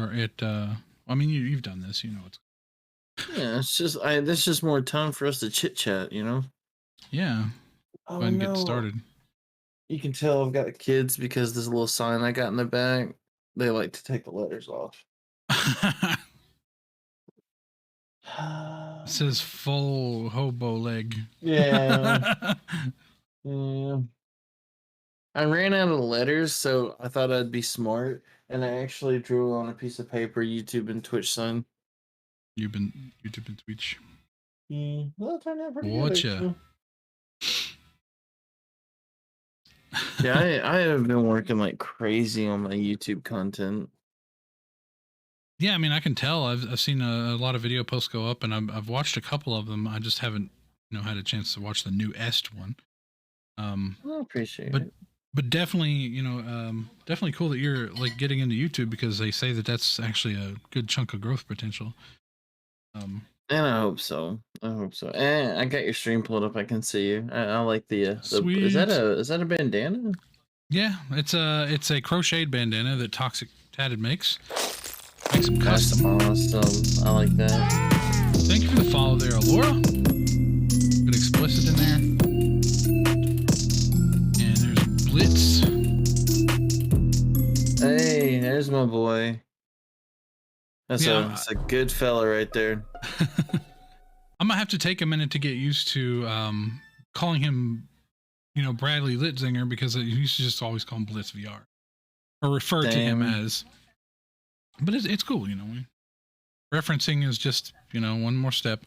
or it. I mean, you've done this. You know it's. Yeah, it's just there's just more time for us to chit chat, you know. Yeah. Go Oh ahead and get no, started. you can tell I've got kids because this little sign I got in the back. They like to take the letters off. It says full hobo leg. Yeah, yeah. I ran out of letters, so I thought I'd be smart, and I actually drew on a piece of paper YouTube and Twitch sign. You've been YouTube and Twitch. Well, it turned out pretty good, Watcha. actually. Yeah, I have been working like crazy on my YouTube content. Yeah, I mean, I can tell. I've seen a lot of video posts go up, and I've watched a couple of them. I just haven't, had a chance to watch the new Est one. I appreciate But it. definitely, definitely cool that you're like getting into YouTube because they say that that's actually a good chunk of growth potential. And I hope so. I hope so. And I got your stream pulled up. I can see you. I like the Sweet. is that a bandana? Yeah, it's a crocheted bandana that Toxic Tatted makes. Makes them custom. That's awesome. I like that. Thank you for the follow there, Alora. Good explicit in there. And there's Blitz. Hey, there's my boy. That's Yeah, a good fella right there. I'm gonna have to take a minute to get used to calling him, Bradley Litzinger, because I used to just always call him Blitz VR or refer to him as. But it's cool, referencing is just one more step.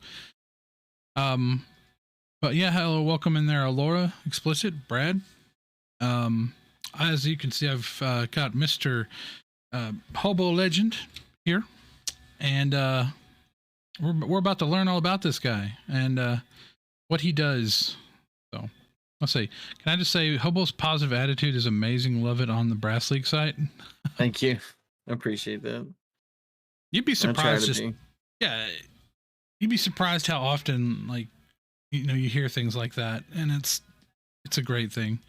But yeah, hello, welcome in there, Alora, explicit, Brad. As you can see, I've got Mr. HoboLegend here, and we're about to learn all about this guy and what he does. So let's see. Can I just say, Hobo's positive attitude is amazing. Love it on the Brass League site. Thank you. I appreciate that. You'd be surprised. Yeah, you'd be surprised how often, like, you hear things like that, and it's a great thing.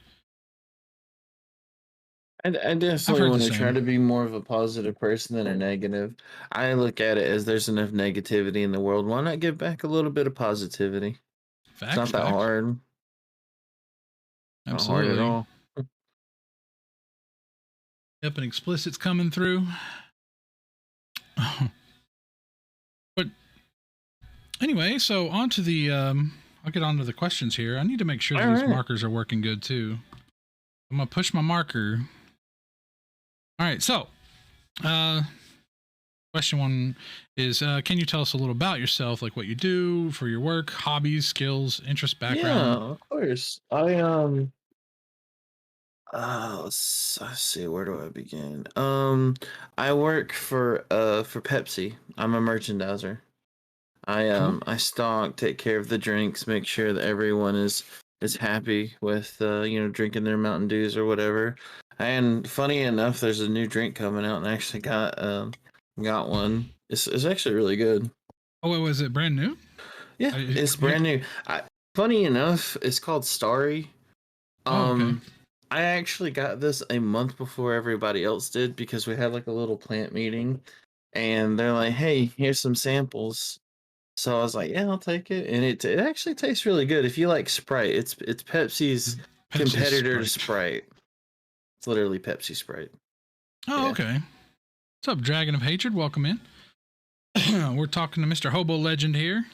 I definitely want to try to be more of a positive person than a negative. I look at it as there's enough negativity in the world. Why not give back a little bit of positivity? It's not that hard. Absolutely. Not hard at all. Yep, and explicit's coming through. But anyway, so on to the I'll get on to the questions here. I need to make sure that these markers are working good too. I'm gonna push my marker. All right, so question one is, can you tell us a little about yourself, like what you do for your work, hobbies, skills, interests, background? Yeah, of course. Let's see, where do I begin? I work for Pepsi. I'm a merchandiser. I stock, take care of the drinks, make sure that everyone is happy with drinking their Mountain Dews or whatever. And funny enough, there's a new drink coming out, and I actually got one. It's actually really good. Oh, wait, was it brand new? Yeah, it's brand new. Funny enough, it's called Starry. Okay. I actually got this a month before everybody else did because we had like a little plant meeting, and they're like, "Hey, here's some samples." So I was like, "Yeah, I'll take it," and it actually tastes really good. If you like Sprite, it's Pepsi's competitor to Sprite. It's literally Pepsi Sprite. Oh, yeah. Okay. What's up, Dragon of Hatred? Welcome in. We're talking to Mr. HoboLegend here.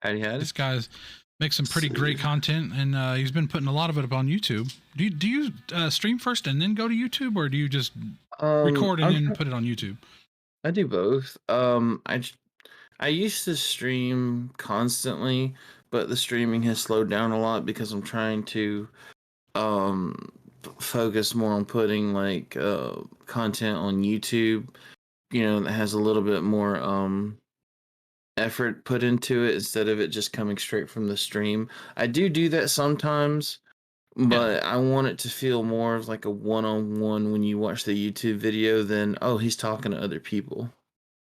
Howdy. This guy's makes some pretty great content, and he's been putting a lot of it up on YouTube. Do you stream first and then go to YouTube, or do you just record and then put it on YouTube? I do both. I used to stream constantly, but the streaming has slowed down a lot because I'm trying to focus more on putting like content on YouTube, that has a little bit more effort put into it instead of it just coming straight from the stream. I do that sometimes, but I want it to feel more of like a one-on-one when you watch the YouTube video than, oh, he's talking to other people.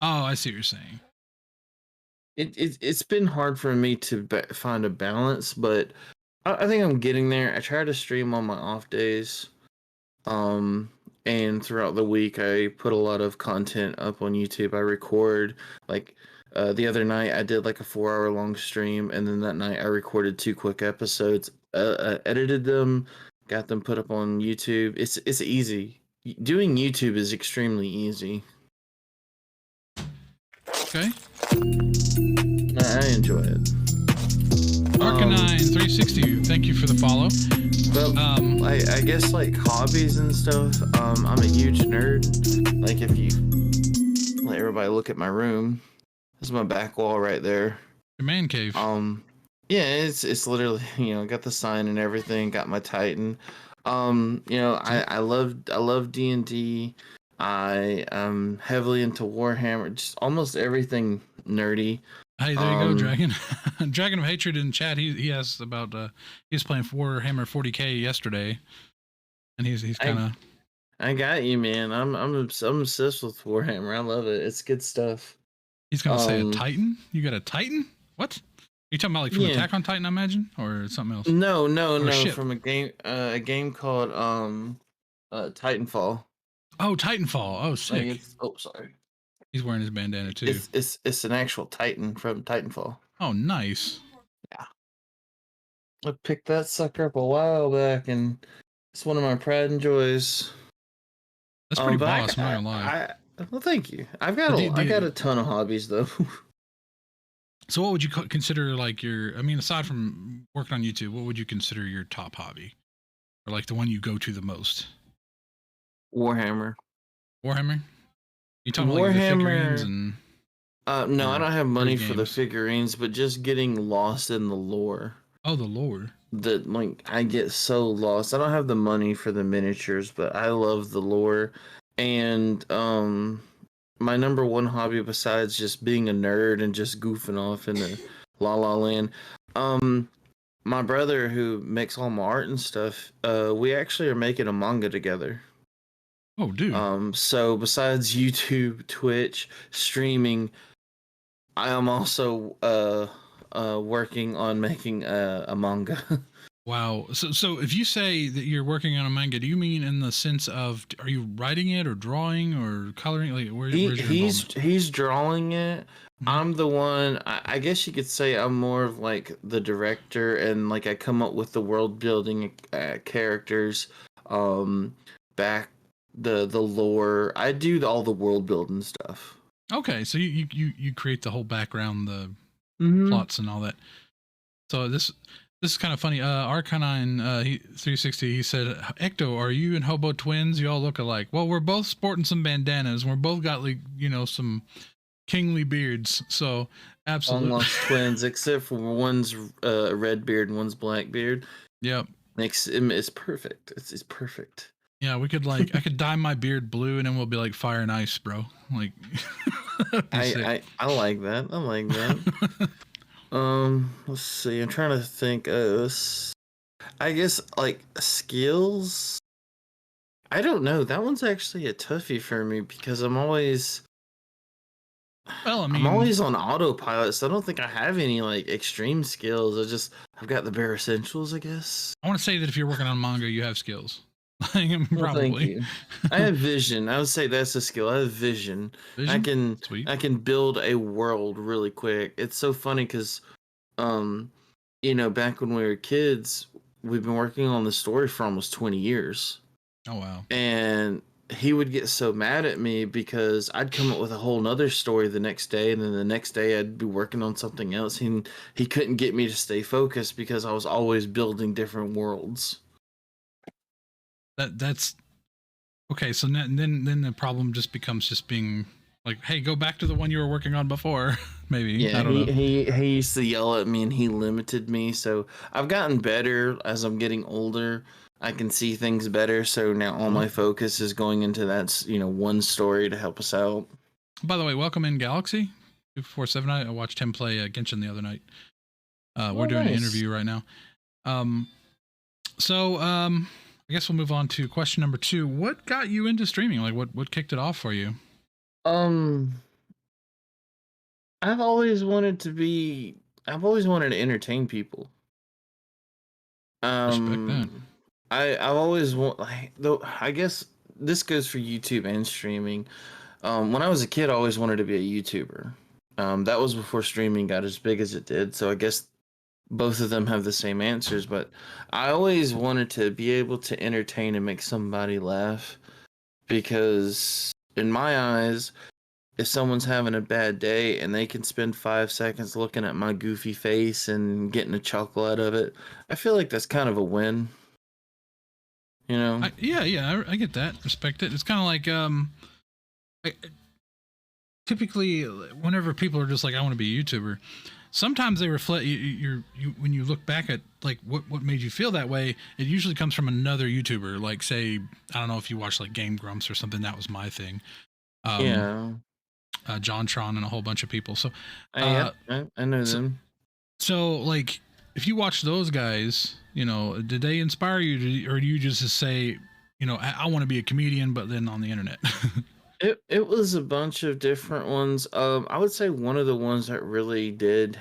Oh, I see what you're saying. It's been hard for me to find a balance, but I think I'm getting there. I try to stream on my off days. Um, and throughout the week, I put a lot of content up on YouTube. I record like the other night I did like a 4 hour long stream, and then that night I recorded 2 quick episodes, edited them, got them put up on YouTube. It's easy. Doing YouTube is extremely easy. Okay. I enjoy it. Arcanine360, thank you for the follow. Well, I guess like hobbies and stuff. I'm a huge nerd. Like if you let everybody look at my room, this is my back wall right there. Your man cave. Yeah, it's literally got the sign and everything. Got my Titan. I love D&D. I am heavily into Warhammer. Just almost everything nerdy. Hey, there you go, Dragon. Dragon of Hatred in chat. He asked about he was playing Warhammer 40k yesterday, and he's kind of. I got you, man. I'm obsessed with Warhammer. I love it. It's good stuff. He's gonna say a Titan. You got a Titan? What? You talking about like from Attack on Titan, I imagine, or something else? No. From a game called Titanfall. Oh, Titanfall. Oh, sick. Sorry. He's wearing his bandana too. It's an actual Titan from Titanfall. Oh, nice. Yeah. I picked that sucker up a while back, and it's one of my pride and joys. That's pretty boss. I'm not gonna lie. Well, thank you. I got a ton of hobbies though. So, what would you consider like your? I mean, aside from working on YouTube, what would you consider your top hobby, or like the one you go to the most? Warhammer. You talking about like the figurines and? No, I don't have money for the figurines, but just getting lost in the lore. Oh, the lore. I get so lost. I don't have the money for the miniatures, but I love the lore. And my number one hobby besides just being a nerd and just goofing off in the La La Land, my brother who makes all my art and stuff, we actually are making a manga together. Oh, dude. So besides YouTube, Twitch, streaming, I am also working on making a manga. Wow. So if you say that you're working on a manga, do you mean in the sense of are you writing it or drawing or coloring? Like where's your involvement? He's drawing it. Mm-hmm. I'm the one. I guess you could say I'm more of like the director, and like I come up with the world building, characters, back the lore. I do all the world building stuff. Okay, so you create the whole background, the plots and all that. So this is kind of funny. Arcanine 360, he said, Ecto, are you and Hobo twins? You all look alike. Well, we're both sporting some bandanas. We're both got like some kingly beards. So absolutely almost twins, except for one's red beard and one's black beard. Yep, it's perfect. It's perfect. Yeah, we could I could dye my beard blue, and then we'll be like fire and ice, bro. Like, I like that. I like that. Let's see. I'm trying to think. I guess like skills. I don't know. That one's actually a toughie for me because I'm always. Well, I mean, I'm always on autopilot, so I don't think I have any like extreme skills. I've got the bare essentials, I guess. I want to say that if you're working on manga, you have skills. Probably. Well, thank you. I have vision. I would say that's a skill. I have vision. I can build a world really quick. It's so funny because, back when we were kids, we've been working on the story for almost 20 years. Oh wow! And he would get so mad at me because I'd come up with a whole nother story the next day, and then the next day I'd be working on something else. He couldn't get me to stay focused because I was always building different worlds. That's okay. So then the problem just becomes just being like, hey, go back to the one you were working on before. Maybe. Yeah, he used to yell at me and he limited me. So I've gotten better as I'm getting older. I can see things better. So now all my focus is going into that one story to help us out. By the way, welcome in Galaxy 247. I watched him play Genshin the other night. We're doing an interview right now. I guess we'll move on to question number 2. What got you into streaming? Like what kicked it off for you? I've always wanted to entertain people. Respect that. I've always want like though I guess this goes for YouTube and streaming. When I was a kid, I always wanted to be a YouTuber. That was before streaming got as big as it did. So I guess both of them have the same answers, but I always wanted to be able to entertain and make somebody laugh because in my eyes, if someone's having a bad day and they can spend 5 seconds looking at my goofy face and getting a chuckle out of it, I feel like that's kind of a win. You know? I get that. Respect it. It's kind of like I, typically whenever people are just like, I want to be a YouTuber, sometimes they reflect you when you look back at like what made you feel that way. It usually comes from another YouTuber. Like say, I don't know if you watch like Game Grumps or something. That was my thing. Yeah. JonTron and a whole bunch of people. So, I know so, them. so like if you watch those guys, you know, did they inspire you, or do you just say, you know, I want to be a comedian, but then on the internet? It was a bunch of different ones. I would say one of the ones that really did,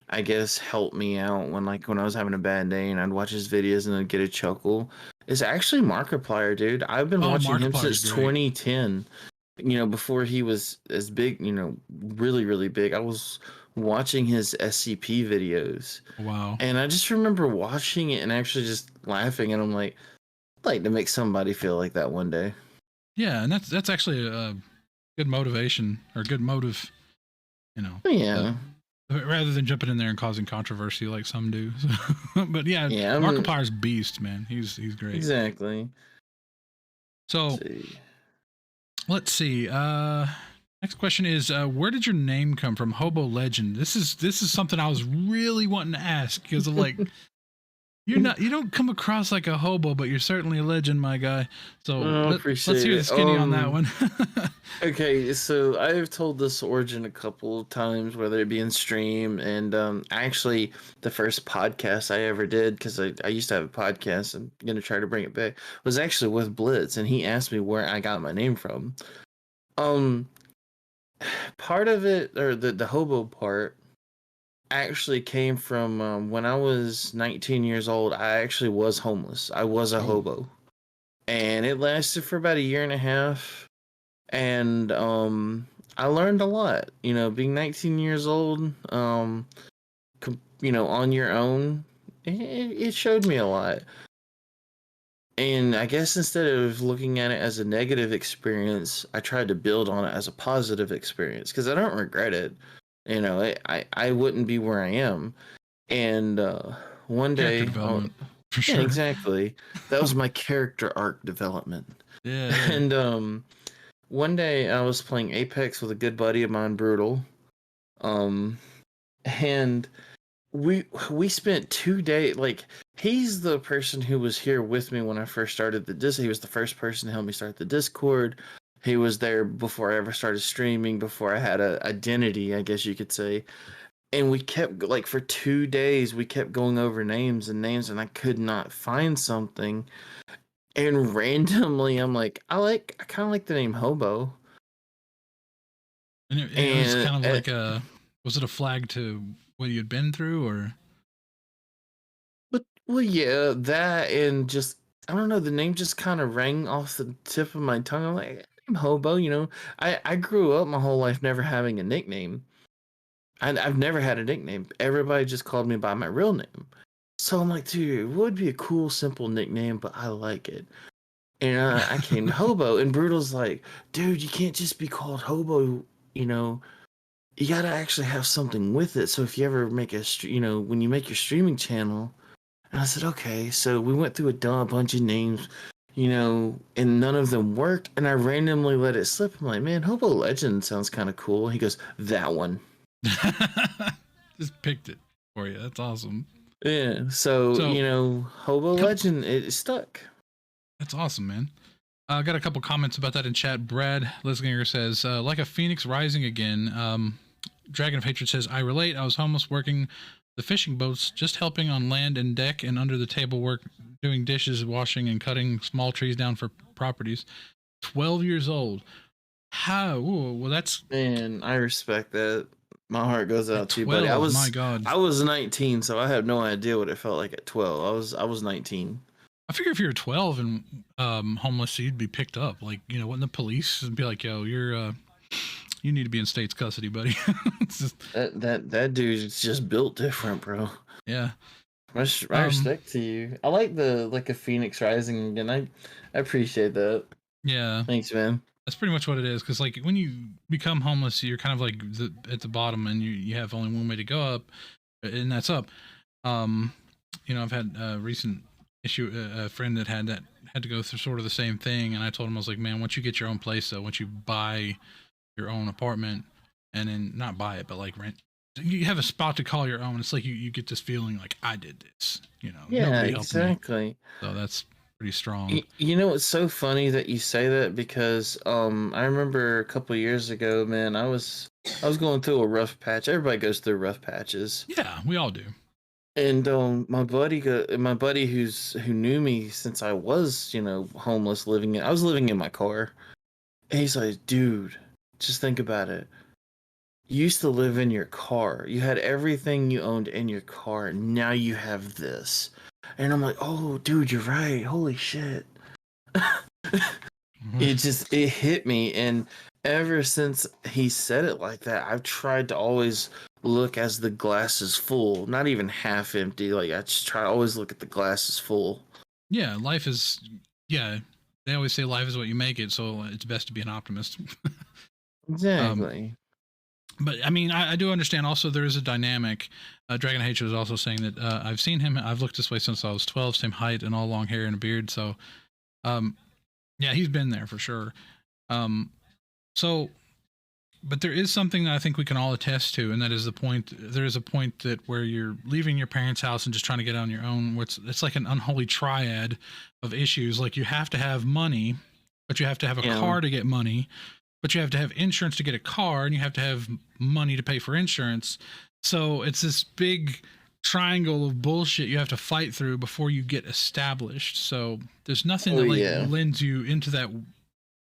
I guess, help me out when I was having a bad day and I'd watch his videos and I'd get a chuckle is actually Markiplier, dude. I've been watching him since 2010. You know, before he was as big, you know, really, really big. I was watching his SCP videos. Wow. And I just remember watching it and actually just laughing, and I'm like, I'd like to make somebody feel like that one day. Yeah, and that's actually a good motivation or good motive, you know. Yeah. Rather than jumping in there and causing controversy like some do. But yeah, Markiplier's beast, man. He's great. Exactly. So let's see. Next question is where did your name come from? HoboLegend. This is something I was really wanting to ask because of like you don't come across like a hobo, but you're certainly a legend, my guy. So let's hear the skinny on that one. Okay, so I've told this origin a couple of times, whether it be in stream and actually the first podcast I ever did, because I used to have a podcast. I'm gonna try to bring it back. Was actually with Blitz, and he asked me where I got my name from. Part of it, or the hobo part, actually came from when I was 19 years old. I actually was homeless. I was a hobo, and it lasted for about a year and a half. And I learned a lot. You know, being 19 years old, you know, on your own, it showed me a lot. And I guess instead of looking at it as a negative experience, I tried to build on it as a positive experience because I don't regret it. You know, I wouldn't be where I am. And one day, for sure. yeah, exactly. That was my character arc development. Yeah. And one day I was playing Apex with a good buddy of mine, Brutal. And we spent 2 days, like, he's the person who was here with me when I first started the Discord. He was the first person to help me start the Discord. He was there before I ever started streaming, before I had a identity, I guess you could say. And we kept, like, for 2 days, we kept going over names, and I could not find something. And randomly, I'm like, I kind of like the name Hobo. And it was kind of like was it a flag to what you'd been through, or? Well, yeah, that, and just, I don't know, the name just kind of rang off the tip of my tongue. I'm like, I'm Hobo, you know. I grew up my whole life never having a nickname. I've never had a nickname. Everybody just called me by my real name. So I'm like, dude, it would be a cool, simple nickname, but I like it. And I came to Hobo, and Brutal's like, dude, you can't just be called Hobo, you know. You gotta actually have something with it. So if you ever make you know, when you make your streaming channel. And I said, okay. So we went through a bunch of names, you know, and none of them worked. And I randomly let it slip. I'm like, man, HoboLegend sounds kind of cool. He goes, that one. Just picked it for you. That's awesome. Yeah. So you know, HoboLegend, it stuck. That's awesome, man. I got a couple comments about that in chat. Brad Lislinger says, like a phoenix rising again. Dragon of Hatred says, I relate. I was homeless working the fishing boats, just helping on land and deck and under the table work, doing dishes, washing, and cutting small trees down for properties. 12 years old. How? Ooh, well, that's... Man, I respect that. My heart goes out to you, buddy. My God. I was 19, so I have no idea what it felt like at 12. I was 19. I figure if you're 12 and homeless, you'd be picked up. Like, wouldn't the police be like, "Yo, you need to be in state's custody, buddy." It's just, That dude's just built different, bro. yeah. I respect to you. I like a Phoenix Rising again. I appreciate that. Yeah. Thanks, man. That's pretty much what it is. Because like when you become homeless, you're kind of like at the bottom, and you have only one way to go up, and that's up. I've had a recent issue, a friend that had to go through sort of the same thing, and I told him, I was like, man, once you get your own place, though, once you buy your own apartment, and then not buy it, but like rent, you have a spot to call your own. It's like you get this feeling like I did this, Yeah, nobody helped me. exactly. So that's pretty strong. You know, it's so funny that you say that because I remember a couple years ago, man, I was going through a rough patch. Everybody goes through rough patches. Yeah, we all do. And my buddy who knew me since I was, homeless, I was living in my car. And he's like, dude, just think about it. You used to live in your car. You had everything you owned in your car. Now you have this. And I'm like, oh, dude, you're right. Holy shit. It hit me. And ever since he said it like that, I've tried to always look as the glass is full, not even half empty. Like, I just try to always look at the glass is full. Yeah, they always say life is what you make it, so it's best to be an optimist. Exactly. But I mean, I do understand also there is a dynamic. Dragon H was also saying that I've seen him, I've looked this way since I was 12, same height and all long hair and a beard. So, yeah, he's been there for sure. But there is something that I think we can all attest to, and that is there is a point that where you're leaving your parents' house and just trying to get on your own, where it's like an unholy triad of issues. Like you have to have money, but you have to have a car to get money, but you have to have insurance to get a car, and you have to have money to pay for insurance. So it's this big triangle of bullshit you have to fight through before you get established. So there's nothing that lends you into that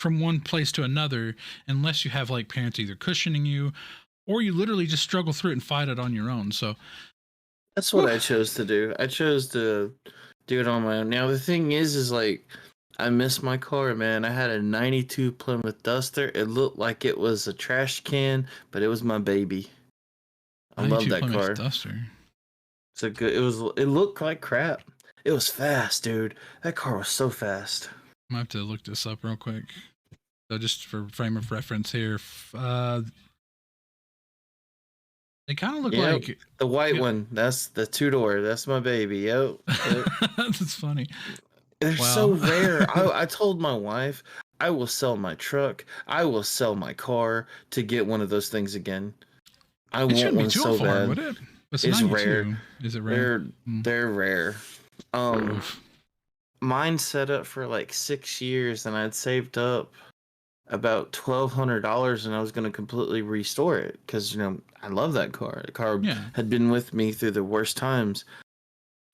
from one place to another unless you have like parents either cushioning you, or you literally just struggle through it and fight it on your own. So that's what I chose to do. I chose to do it on my own. Now the thing is like, I miss my car, man. I had a 92 Plymouth Duster. It looked like it was a trash can, but it was my baby. I love that Plymouth car. Duster. It looked like crap. It was fast, dude. That car was so fast. I have to look this up real quick. So just for frame of reference here, they kind of look like the white one. That's the 2-door. That's my baby. Yep. That's funny. They're so rare. I told my wife, I will sell my truck. I will sell my car to get one of those things again. I want one so bad. Would it? It's rare. Is it rare? They're rare. Mine set up for like 6 years, and I'd saved up about $1,200, and I was going to completely restore it because I love that car. The car had been with me through the worst times.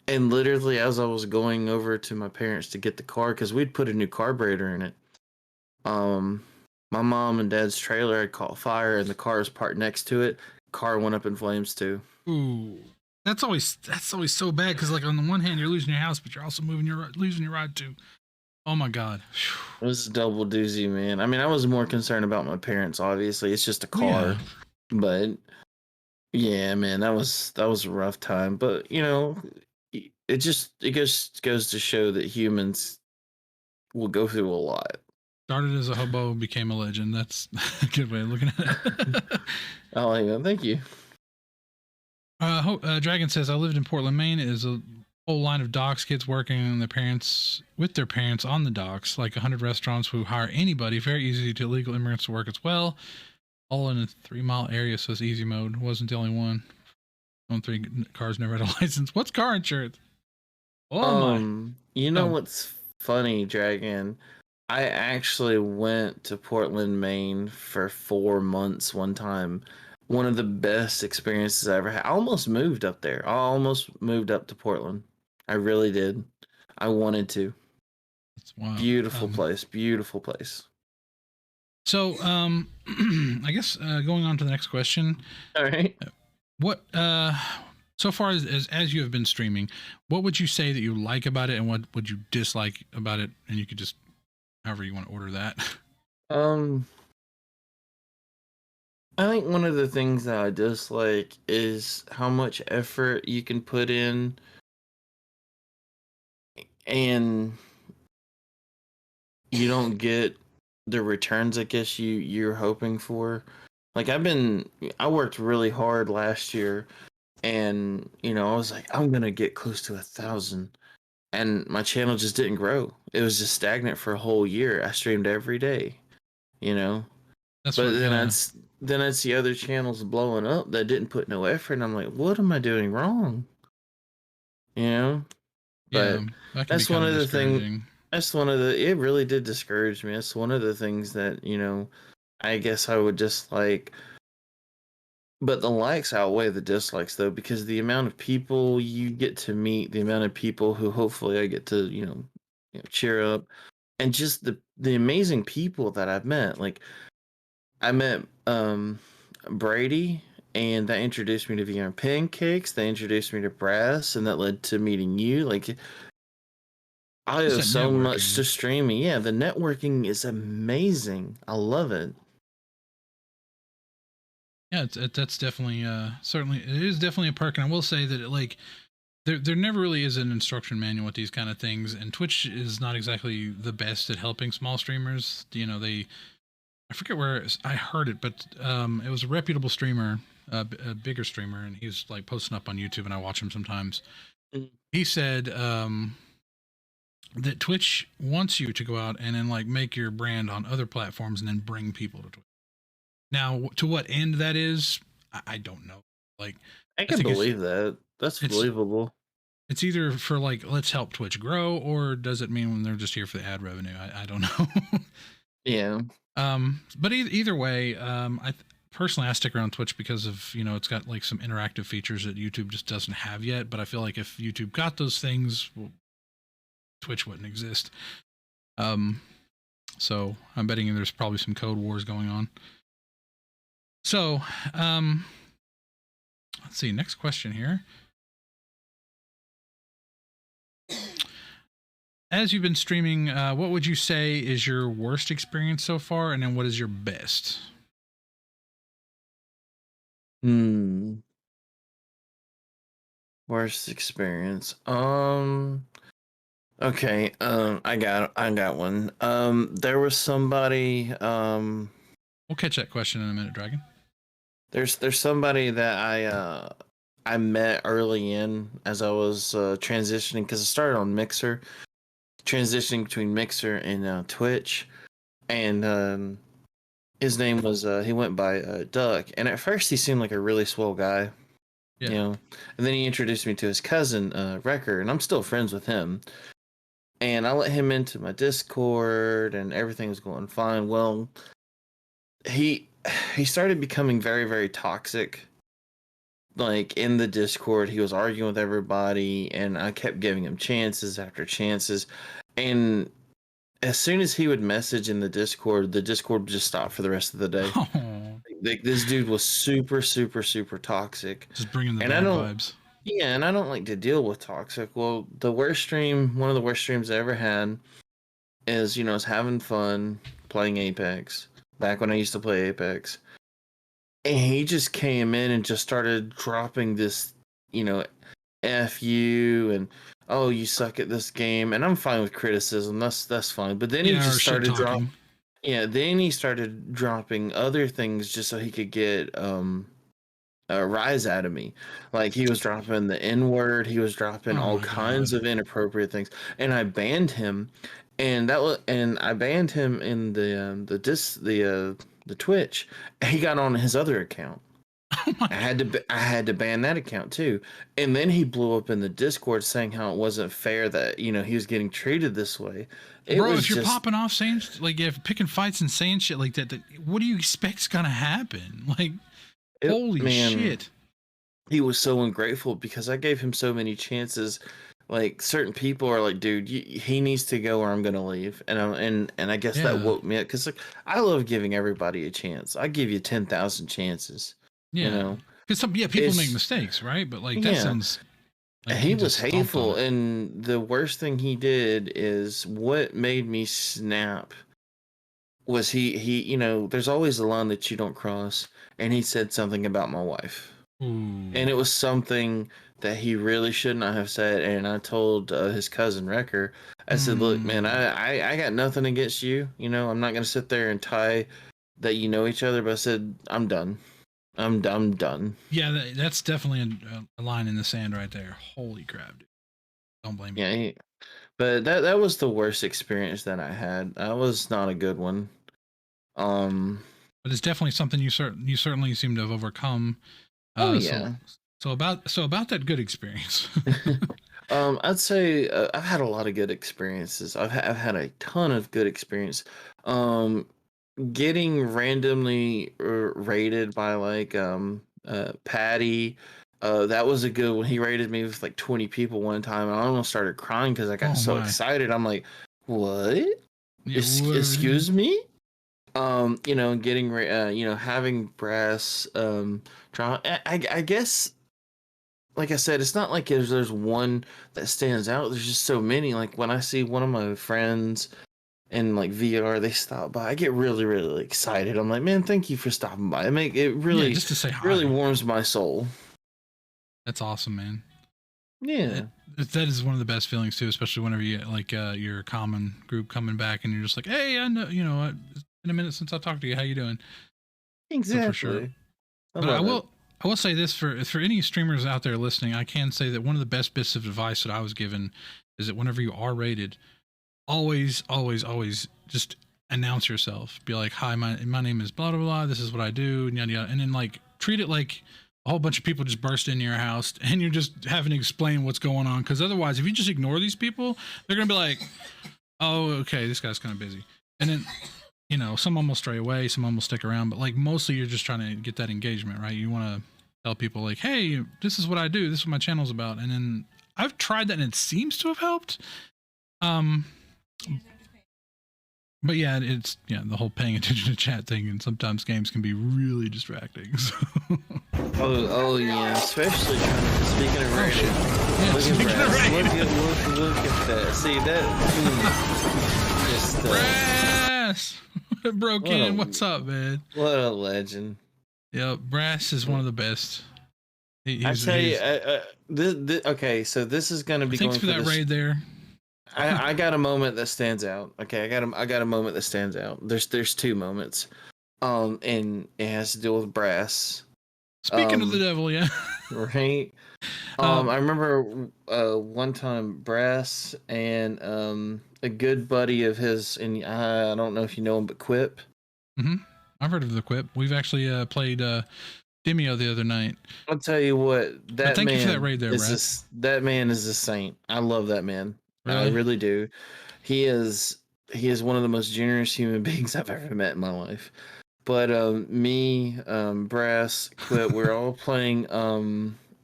And literally, as I was going over to my parents to get the car, because we'd put a new carburetor in it, my mom and dad's trailer had caught fire, and the car was parked next to it. Car went up in flames too. Ooh, that's always so bad because, like, on the one hand, you're losing your house, but you're also losing your ride too. Oh my god, it was a double doozy, man. I mean, I was more concerned about my parents. Obviously, it's just a car, but yeah, man, that was a rough time. But it just goes to show that humans will go through a lot. Started as a hobo, became a legend. That's a good way of looking at it. Oh, yeah, thank you. Dragon says, I lived in Portland, Maine. It is a whole line of docks, kids working with their parents on the docks, like 100 restaurants who hire anybody. Very easy to illegal immigrants to work as well. All in a 3-mile area, so it's easy mode. Wasn't the only one. On 3 cars never had a license. What's car insurance? Oh my. You know what's funny, Dragon? I actually went to Portland, Maine for 4 months one time. One of the best experiences I ever had. I almost moved up there. I almost moved up to Portland. I really did. I wanted to. That's wild. Beautiful place. Beautiful place. So, I guess going on to the next question. All right. So far as you have been streaming, what would you say that you like about it, and what would you dislike about it? And you could just, however you want to order that. Um, I think one of the things that I dislike is how much effort you can put in and you don't get the returns I guess you're hoping for. Like I worked really hard last year and I was like, I'm gonna get close to 1,000. And my channel just didn't grow. It was just stagnant for a whole year. I streamed every day, you know. That's But what, yeah. then I'd see other channels blowing up that didn't put no effort, and I'm like, what am I doing wrong? You know? Yeah, But that can be that's kind one of of the things. discouraging. That's one of the. It really did discourage me. That's one of the things that I guess I would just like. But the likes outweigh the dislikes, though, because the amount of people you get to meet, the amount of people who hopefully I get to, cheer up, and just the amazing people that I've met. Like I met Brady, and that introduced me to VR Pancakes. That introduced me to Brass, and that led to meeting you. Like I Just owe that so much networking. to streaming. Yeah, the networking is amazing. I love it. Yeah, that's definitely certainly it is definitely a perk, and I will say that there never really is an instruction manual with these kind of things, and Twitch is not exactly the best at helping small streamers. They I forget where I heard it, but it was a reputable streamer, a bigger streamer, and he's like posting up on YouTube, and I watch him sometimes. Mm. He said that Twitch wants you to go out and then like make your brand on other platforms and then bring people to Twitch. Now, to what end that is, I don't know. Like, I I can think believe that. That's it's believable. it's either for like let's help Twitch grow, or does it mean when they're just here for the ad revenue? I don't know. Yeah. But either way, personally I stick around Twitch because of it's got like some interactive features that YouTube just doesn't have yet. But I feel like if YouTube got those things, well, Twitch wouldn't exist. Um, so I'm betting there's probably some code wars going on. So, let's see. Next question here. As you've been streaming, what would you say is your worst experience so far, and then what is your best? Hmm. Worst experience. Okay. I got one. There was somebody. We'll catch that question in a minute, Dragon. There's somebody that I met early in as I was transitioning because I started on Mixer, transitioning between Mixer and Twitch, and his name was he went by Duck, and at first he seemed like a really swell guy, Yeah. and then he introduced me to his cousin Wrecker, and I'm still friends with him, and I let him into my Discord, and everything was going fine. Well, he he started becoming very very toxic. Like in the Discord, he was arguing with everybody, and I kept giving him chances after chances. And as soon as he would message in the Discord would just stop for the rest of the day. Oh, Like this dude was super, super, super toxic. just bringing the And I bad don't, vibes. yeah, and I don't like to deal with toxic. Well, one of the worst streams I ever had is, I was having fun playing Apex back when I used to play Apex. And he just came in and just started dropping this, F you and oh you suck at this game. And I'm fine with criticism. That's fine. But then he Yeah, or just shit started talking. then he started dropping other things just so he could get a rise out of me. Like he was dropping the N-word, he was dropping Oh all my kinds god. of inappropriate things. And I banned him. And I banned him in the Twitch. He got on his other account. Oh my I had to ban that account too. And then he blew up in the Discord saying how it wasn't fair that, he was getting treated this way. It Bro, was if you're just popping off saying like if picking fights and saying shit like that, what do you expect's gonna happen? Like, it holy man, shit. he was so ungrateful because I gave him so many chances. Like certain people are like, dude, he needs to go or I'm gonna leave. And I guess that Yeah. woke me up because like I love giving everybody a chance. I give you 10,000 chances, you Yeah. know. Because people make mistakes, right? But like that sounds like he you was just stomped on hateful, it. and the worst thing he did is what made me snap was he there's always a line that you don't cross, and he said something about my wife. Ooh. And it was something that he really should not have said. And I told his cousin Wrecker, I said, "Look, man, I got nothing against you. I'm not gonna sit there and tie that each other." But I said, "I'm done. I'm done." Yeah, that's definitely a line in the sand right there. Holy crap, dude! Don't blame you. Yeah, but that was the worst experience that I had. That was not a good one. But it's definitely something you certainly seem to have overcome. Oh So yeah. about that good experience. I'd say I've had a lot of good experiences. I've had a ton of good experience. Um, Getting randomly rated by like Patty, that was a good one. He rated me with like 20 people one time, and I almost started crying because I got Oh so my. excited. I'm like, what? Yeah. Excuse me? Getting having brass drama. I guess, like I said, it's not like there's one that stands out. There's just so many. Like when I see one of my friends in like VR, they stop by, I get really, really excited. I'm like, man, thank you for stopping by. It really, Just to say really hi. warms my soul. That's awesome, man. Yeah. That is one of the best feelings too, especially whenever you get like your common group coming back and you're just like, hey, I know, it's been a minute since I talked to you. How you doing? So for sure. Exactly. I But love it. I will say this for any streamers out there listening, I can say that one of the best bits of advice that I was given is that whenever you are rated, always, always, always just announce yourself. Be like, hi, my name is blah blah blah. This is what I do, and yada yada. And then like treat it like a whole bunch of people just burst into your house and you're just having to explain what's going on. Because otherwise, if you just ignore these people, they're gonna be like, oh, okay, this guy's kind of busy. And then someone will stray away, someone will stick around, but like mostly you're just trying to get that engagement, right? You want to tell people like, hey, this is what I do, this is what my channel's about. And then I've tried that and it seems to have helped. Um but yeah, it's the whole paying attention to chat thing, and sometimes games can be really distracting. So. Oh yeah, especially speaking of rated. Yeah, Look at that. See that? Just Brass broke in. What's up, man? What a legend. Yeah, Brass is one of the best. I tell you, okay, so this is gonna be. Thanks going for that raid there. I got a moment that stands out. Okay, I got a moment that stands out. There's two moments, and it has to do with Brass. Speaking of the devil, yeah. Right. I remember one time Brass and a good buddy of his, and I don't know if you know him, but Quip. Mm-hmm. I've heard of the Quip. We've actually played Demio the other night. I'll tell you what, that thank man you for that raid there, Brad. That man is a saint. I love that man. Really? I really do. He is one of the most generous human beings I've ever met in my life. But me, Brass, Quit, we're all playing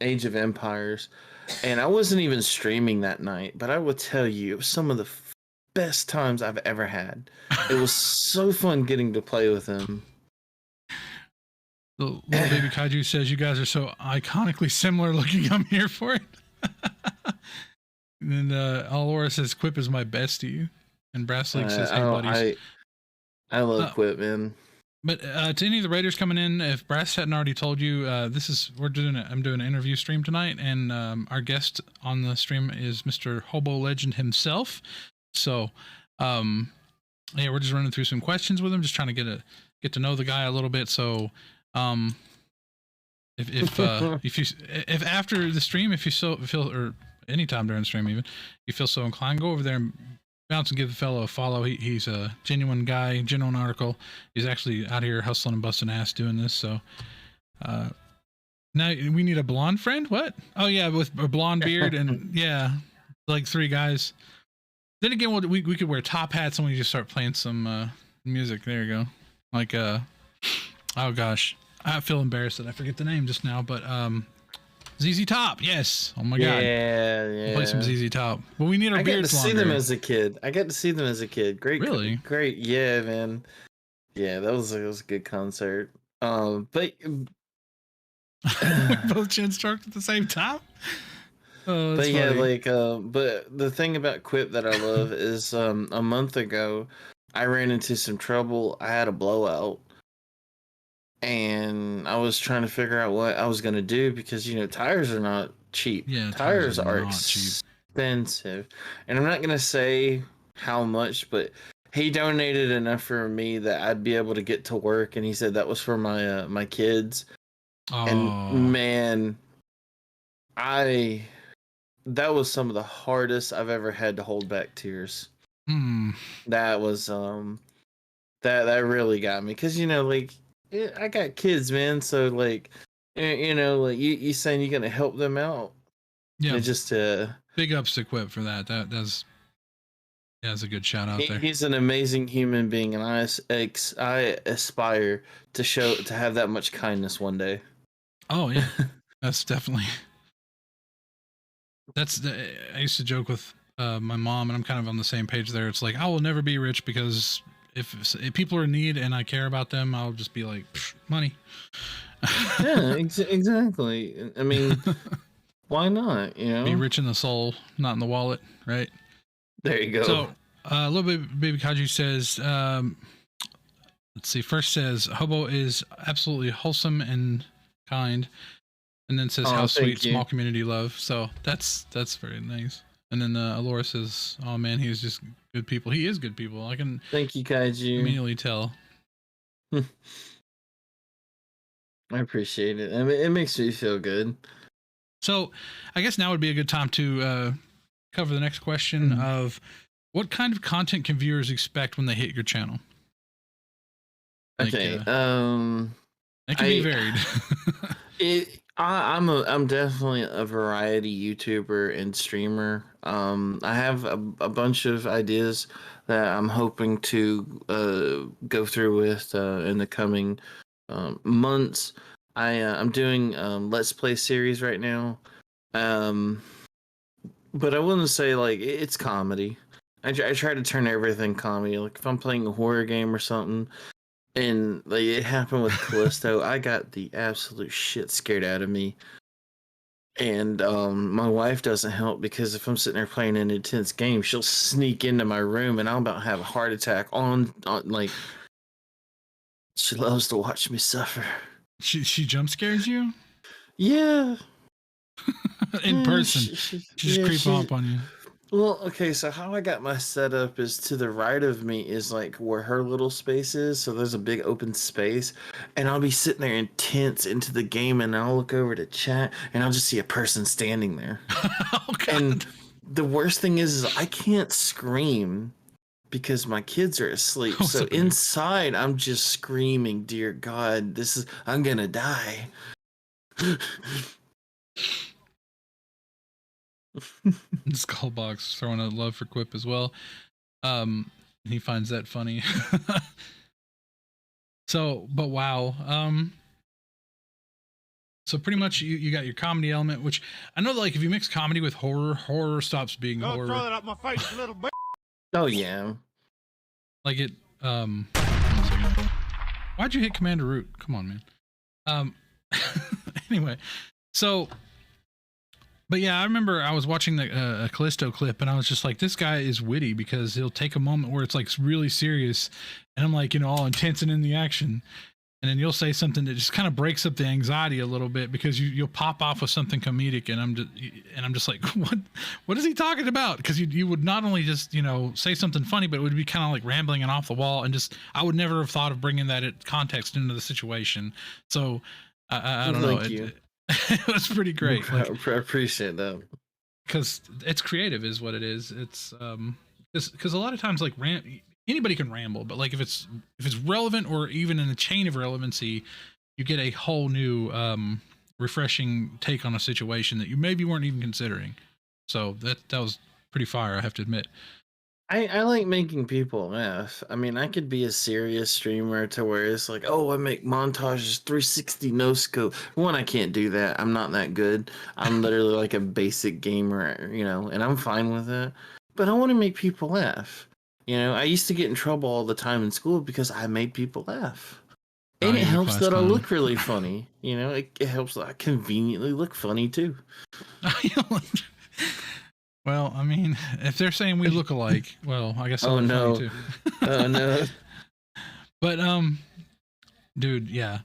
Age of Empires, and I wasn't even streaming that night. But I will tell you, it was some of the best times I've ever had. It was so fun getting to play with him. The little baby kaiju says, "You guys are so iconically similar looking. I'm here for it." And then Alora says, "Quip is my bestie," and Brassleak says, "Hey buddies." I love Quip, man. But to any of the raiders coming in, if Brass hadn't already told you, I'm doing an interview stream tonight, and our guest on the stream is Mr. HoboLegend himself. So, yeah, we're just running through some questions with him, just trying to get to know the guy a little bit. So, if after the stream, if you feel, or anytime during the stream even, you feel so inclined, go over there and bounce and give the fellow a follow. He's a genuine guy, genuine article. He's actually out here hustling and busting ass doing this. So now we need a blonde friend. What? Oh yeah, with a blonde beard and yeah, like 3 guys. Then again, we could wear top hats and we just start playing some music. There you go. Like oh gosh, I feel embarrassed that I forget the name just now, but ZZ Top, yes. Oh my god. Yeah. Play some ZZ Top. But we need our beards longer. I got to see them as a kid. Great. Really? Great. Yeah, man. Yeah, that was a good concert. But We both chin stroked at the same time. Oh, that's But yeah, funny. like, but the thing about Quip that I love is, a month ago, I ran into some trouble. I had a blowout, and I was trying to figure out what I was gonna do because tires are not cheap. Yeah, tires are Tires are not cheap. expensive, and I'm not gonna say how much, but he donated enough for me that I'd be able to get to work, and he said that was for my kids. And Oh, man, I that was some of the hardest I've ever had to hold back tears. hmm. That was that really got me because like I got kids, man. So like like you saying you're gonna help them out. Yeah, It just big ups to Quip for that. That's a good shout out there. he's an amazing human being, and I aspire to have that much kindness one day. Oh yeah, that's definitely I used to joke with my mom, and I'm kind of on the same page there. It's like I will never be rich because if people are in need and I care about them, I'll just be like money. Yeah, exactly. I mean, why not? Be rich in the soul, not in the wallet, right? There you go. So a little bit, Baby Kaji says. Let's see. First says Hobo is absolutely wholesome and kind, and then says how sweet, small community love. So that's very nice. And then Alora says, "Oh man, he's just good people. He is good people. I can thank you, Kaiju. Immediately tell." I appreciate it. I mean, it makes me feel good. So, I guess now would be a good time to cover the next question of what kind of content can viewers expect when they hit your channel? Like, okay. It can be varied. I'm definitely a variety YouTuber and streamer. I have a bunch of ideas that I'm hoping to go through with in the coming months. I'm doing Let's Play series right now. But I wouldn't say like it's comedy. I try to turn everything comedy. Like if I'm playing a horror game or something, and like it happened with Callisto, I got the absolute shit scared out of me. And my wife doesn't help because if I'm sitting there playing an intense game, she'll sneak into my room and I'm about to have a heart attack on like she loves to watch me suffer. She jump scares you? Yeah. In person. She just creep up on you. Well, okay, so how I got my setup is to the right of me is like where her little space is. So there's a big open space, and I'll be sitting there intense into the game, and I'll look over to chat, and I'll just see a person standing there. Oh, God. And the worst thing is I can't scream because my kids are asleep. So inside, I'm just screaming, "Dear God, I'm gonna die." Skullbox throwing a love for Quip as well. He finds that funny. So, but wow. So pretty much you got your comedy element, which I know like if you mix comedy with horror stops being horror. Throw that up my face, little bit. Oh yeah. Like it why'd you hit Commander Root? Come on, man. Anyway, so but yeah, I remember I was watching the Callisto clip, and I was just like, this guy is witty because he'll take a moment where it's like really serious, and I'm like, all intense and in the action, and then you'll say something that just kind of breaks up the anxiety a little bit because you'll pop off with something comedic, and I'm just like, what is he talking about? Because you would not only just say something funny, but it would be kind of like rambling and off the wall, and just I would never have thought of bringing that context into the situation. So I don't know. It was pretty great. Like, I appreciate that because it's creative, is what it is. It's because a lot of times like anybody can ramble, but like if it's relevant or even in a chain of relevancy, you get a whole new refreshing take on a situation that you maybe weren't even considering. So that was pretty fire, I have to admit. I like making people laugh. I mean, I could be a serious streamer to where it's like, oh, I make montages 360 no scope. One, I can't do that. I'm not that good. I'm literally like a basic gamer, and I'm fine with it. But I want to make people laugh. I used to get in trouble all the time in school because I made people laugh. And it you're the helps class that I clown. look really funny. You know, it helps that I conveniently look funny too. Well, I mean, if they're saying we look alike, well, I guess I Oh look funny no. too. Oh no. But dude, yeah,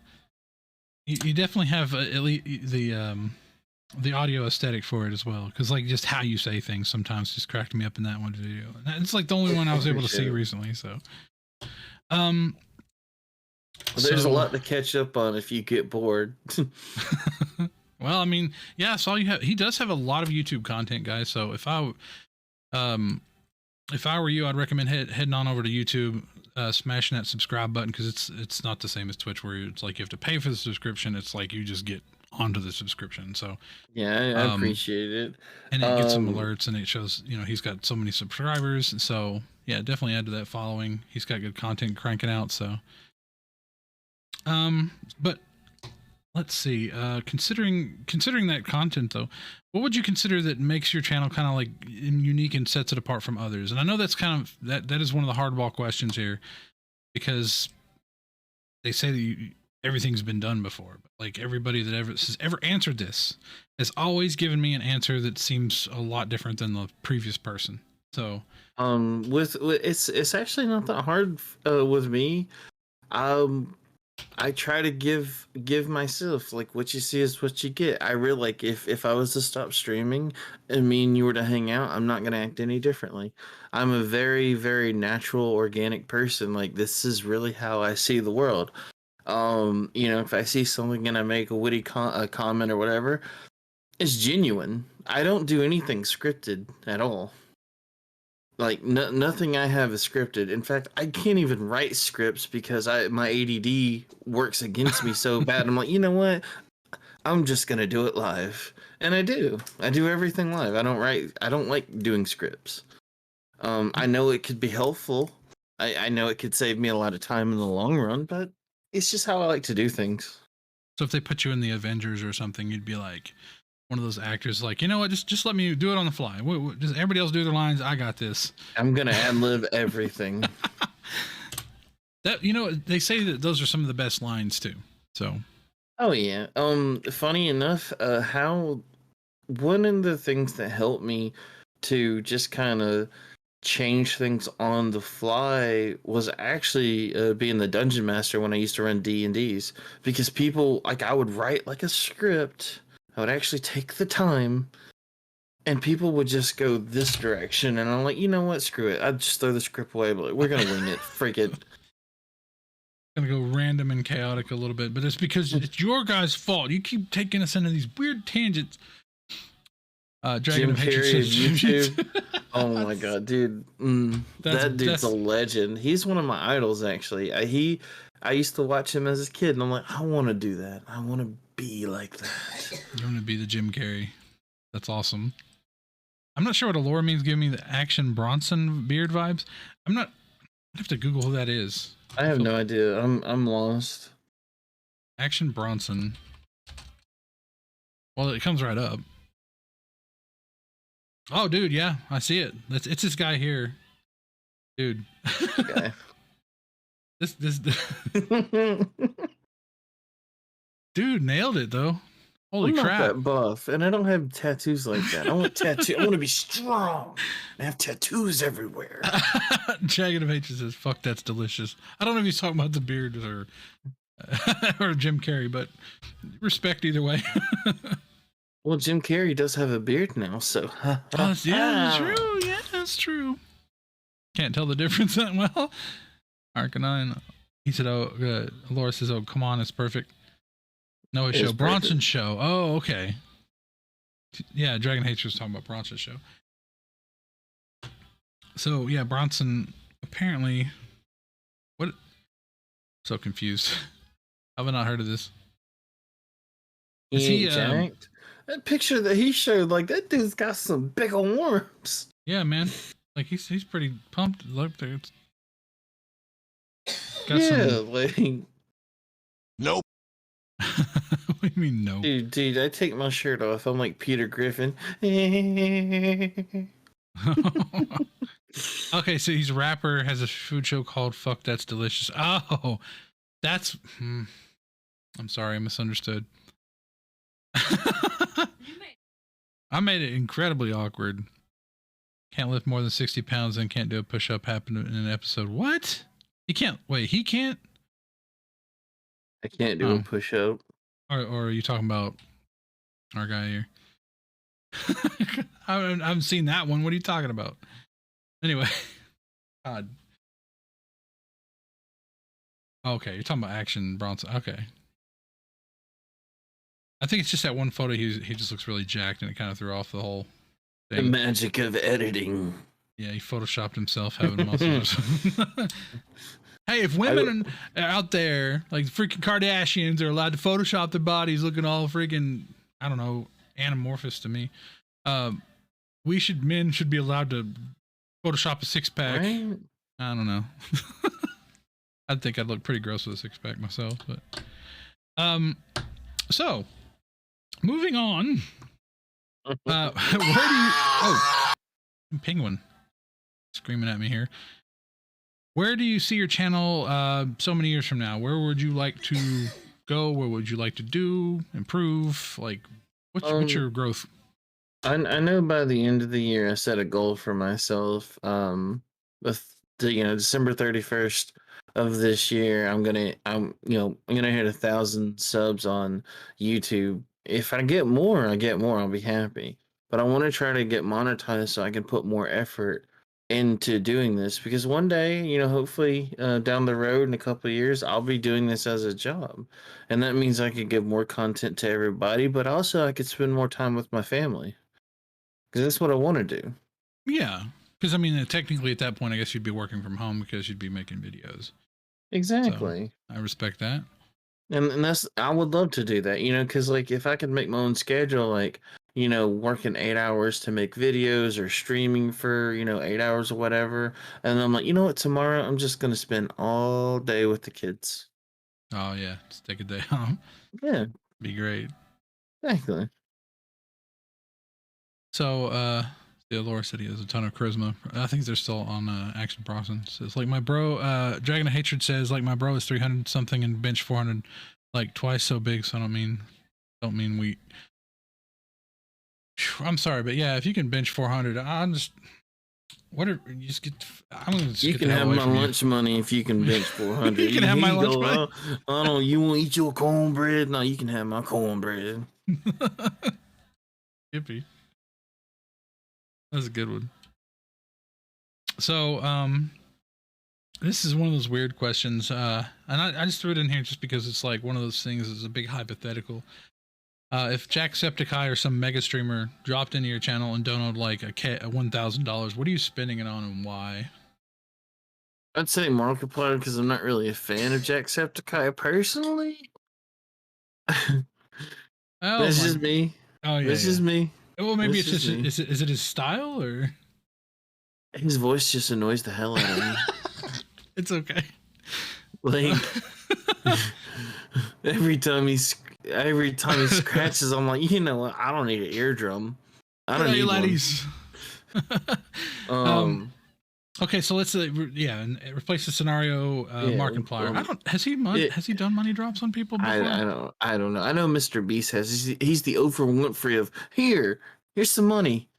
you definitely have at least the audio aesthetic for it as well, because like just how you say things sometimes just cracked me up in that one video. And it's like the only one I was able to see recently. So, Well, there's a lot to catch up on if you get bored. well, I mean, yeah, so you have, he does have a lot of YouTube content, guys. So if I were you, I'd recommend heading on over to YouTube, smashing that subscribe button, because it's not the same as Twitch where it's like you have to pay for the subscription. It's like you just get onto the subscription. So yeah, I appreciate it. And it gets some alerts, and it shows, you know, he's got so many subscribers. So yeah, definitely add to that following. He's got good content cranking out. So, but let's see. Considering that content though, what would you consider that makes your channel kind of like unique and sets it apart from others? And I know that's kind of that is one of the hardball questions here, because they say that everything's been done before, but like everybody that has ever answered this has always given me an answer that seems a lot different than the previous person. So with it's actually not that hard with me. I try to give myself, like, what you see is what you get. I really, like, if I was to stop streaming and me and you were to hang out, I'm not gonna act any differently. I'm a very, very natural, organic person. Like, this is really how I see the world. You know, if I see something and I make a witty comment or whatever, it's genuine. I don't do anything scripted at all. Like, nothing I have is scripted. In fact, I can't even write scripts because my ADD works against me so bad. I'm like, you know what? I'm just gonna do it live, and I do. I do everything live. I don't write. I don't like doing scripts. I know it could be helpful. I know it could save me a lot of time in the long run, but it's just how I like to do things. So if they put you in the Avengers or something, you'd be like one of those actors, like, you know what, just let me do it on the fly. Just everybody else do their lines. I got this. I'm gonna ad-lib everything. That, you know, they say that those are some of the best lines too. So. Oh yeah. Funny enough, how one of the things that helped me to just kind of change things on the fly was actually being the dungeon master when I used to run D&Ds, because people, like, I would write like a script. I would actually take the time, and people would just go this direction, and I'm like, you know what, screw it. I'd just throw the script away, but like, we're gonna wing it. Freak it. Gonna go random and chaotic a little bit, but it's because it's your guys' fault. You keep taking us into these weird tangents. Jim Carrey of YouTube. Oh my god, dude! That dude's a legend. He's one of my idols, actually. I used to watch him as a kid, and I'm like, I want to do that. I want to be like that. You want to be the Jim Carrey? That's awesome. I'm not sure what allure means. Giving me the Action Bronson beard vibes. I have to Google who that is. I have no idea. I'm lost. Action Bronson. Well, it comes right up. Oh, dude, yeah, I see it. It's this guy here, dude. Okay. this dude nailed it though. Holy crap! I'm not that buff, and I don't have tattoos like that. I want tattoo. I want to be strong and have tattoos everywhere. Jagged of Hatred says, "Fuck, that's delicious." I don't know if he's talking about the beard or or Jim Carrey, but respect either way. Well, Jim Carrey does have a beard now, so. Yeah, that's true. Yeah, that's true. Can't tell the difference that well. Arcanine. He said, "Oh, Laura says, oh, come on, it's perfect." Noah show, Bronson show. Oh, okay. Yeah, Dragon Hatred was talking about Bronson show. So yeah, Bronson apparently. What? So confused. Have I not heard of this? Is he jacked? That picture that he showed, like, that dude's got some big old worms. Yeah, man. Like he's pretty pumped. Look there. Like. Nope. What do you mean no? Dude, I take my shirt off. I'm like Peter Griffin. Okay, so he's a rapper, has a food show called Fuck That's Delicious. Oh, That's. I'm sorry, I misunderstood. I made it incredibly awkward. Can't lift more than 60 pounds and can't do a push-up. Happened in an episode. What? He can't. Wait, he can't? I can't do a push-up. Or are you talking about our guy here? I haven't seen that one. What are you talking about? Anyway. God. Okay, you're talking about Action Bronson. Okay. I think it's just that one photo. He just looks really jacked, and it kind of threw off the whole thing. The magic of editing. Yeah, he photoshopped himself having muscles. Hey, if women out there, like freaking Kardashians, are allowed to Photoshop their bodies looking all freaking, I don't know, anamorphous to me, men should be allowed to Photoshop a six-pack. Right? I don't know. I think I'd look pretty gross with a six-pack myself, but so moving on. Where do you? Oh, penguin screaming at me here. Where do you see your channel so many years from now? Where would you like to go? What would you like to do? Improve? Like, what's your growth? I know by the end of the year, I set a goal for myself. With December 31st of this year, I'm gonna hit 1,000 subs on YouTube. If I get more, I'll be happy. But I want to try to get monetized so I can put more effort into doing this, because one day, hopefully down the road in a couple of years, I'll be doing this as a job, and that means I could give more content to everybody, but also I could spend more time with my family, because that's what I want to do. Yeah, because I mean, technically at that point, I guess you'd be working from home because you'd be making videos. Exactly. So, I respect that. And I would love to do that, because like if I could make my own schedule, like, working 8 hours to make videos or streaming for, 8 hours or whatever. And I'm like, you know what, tomorrow I'm just going to spend all day with the kids. Oh, yeah. Just take a day home. Yeah. Be great. Exactly. So, Laura said he has a ton of charisma. I think they're still on Action Bronson. So it's like my bro, Dragon of Hatred says, like, my bro is 300 something and bench 400, like twice so big. So I don't mean we. I'm sorry, but yeah, if you can bench 400, I'm just you can have my lunch money if you can bench 400. You can have my lunch money. I don't. You won't eat your cornbread? No, you can have my cornbread. Yippee. That's a good one. So, this is one of those weird questions, and I just threw it in here just because it's like one of those things. It's a big hypothetical. If Jacksepticeye or some mega streamer dropped into your channel and donated like $1,000, what are you spending it on and why? I'd say Markiplier, because I'm not really a fan of Jacksepticeye personally. That's just me. Oh yeah, this is me. Well, maybe it's just is it his style, or his voice just annoys the hell out of me. It's okay. Like every time he scratches, I'm like, you know what? I don't need an eardrum. I don't need one. Okay, so let's replace the scenario. Markiplier. Has he done money drops on people before? I don't know. I know Mr. Beast has. He's the Oprah Winfrey of here's some money.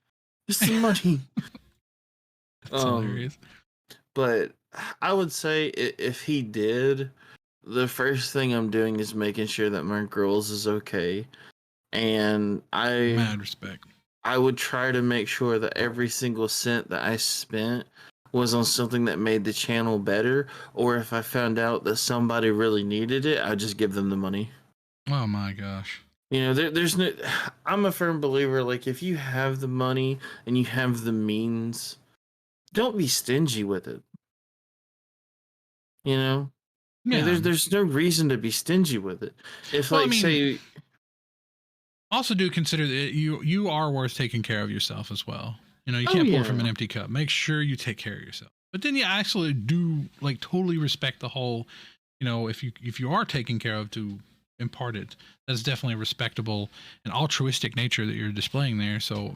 Here's some money. That's hilarious. But I would say if he did, the first thing I'm doing is making sure that my girls is okay, and mad respect. I would try to make sure that every single cent that I spent was on something that made the channel better, or if I found out that somebody really needed it, I'd just give them the money. Oh my gosh. There's no. I'm a firm believer. Like, if you have the money and you have the means, don't be stingy with it. Yeah. There's no reason to be stingy with it. Also do consider that you are worth taking care of yourself as well. You can't pour from an empty cup. Make sure you take care of yourself. But then you actually do like totally respect the whole, if you are taking care of to impart it, that's definitely a respectable and altruistic nature that you're displaying there. So,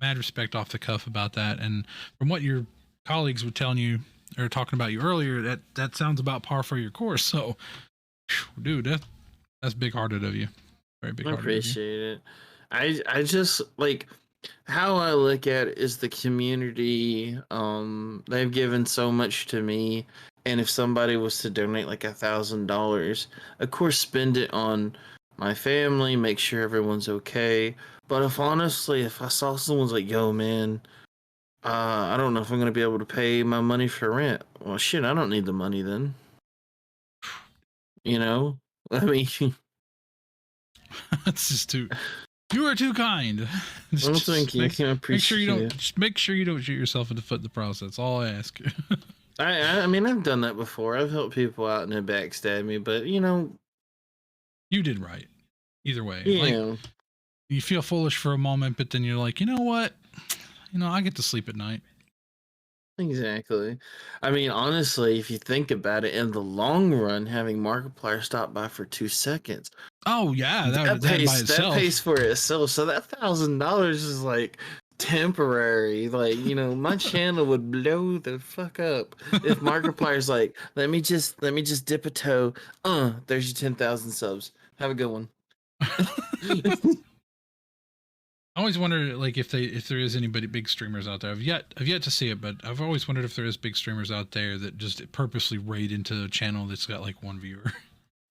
mad respect off the cuff about that. And from what your colleagues were telling you, or talking about you earlier, that sounds about par for your course. So, dude, that's big hearted of you. Very big I hearted of you. appreciate it. I just like how I look at it is the community. They've given so much to me, and if somebody was to donate like $1,000, of course, spend it on my family, make sure everyone's okay. But if honestly, if I saw someone's like, "Yo, man, I don't know if I'm gonna be able to pay my money for rent," well, shit, I don't need the money then. You know, I mean, That's just too. You are too kind. well, thank you. I Make sure you don't. appreciate it. Just make sure you don't shoot yourself in the foot in the process. That's all I ask. I mean, I've done that before. I've helped people out and they backstab me, but You did right. Either way, like yeah, you feel foolish for a moment, but then you're like, you know what? I get to sleep at night. exactly. I mean, honestly, if you think about it, in the long run, having Markiplier stop by for 2 seconds, Oh yeah, that by that itself. pays for itself. So that $1,000 is like temporary. Like, my channel would blow the fuck up if Markiplier's like, let me just dip a toe. There's your 10,000 subs. Have a good one. I always wonder, like, if there is anybody big streamers out there. I've yet to see it, but I've always wondered if there is big streamers out there that just purposely raid into a channel that's got like one viewer.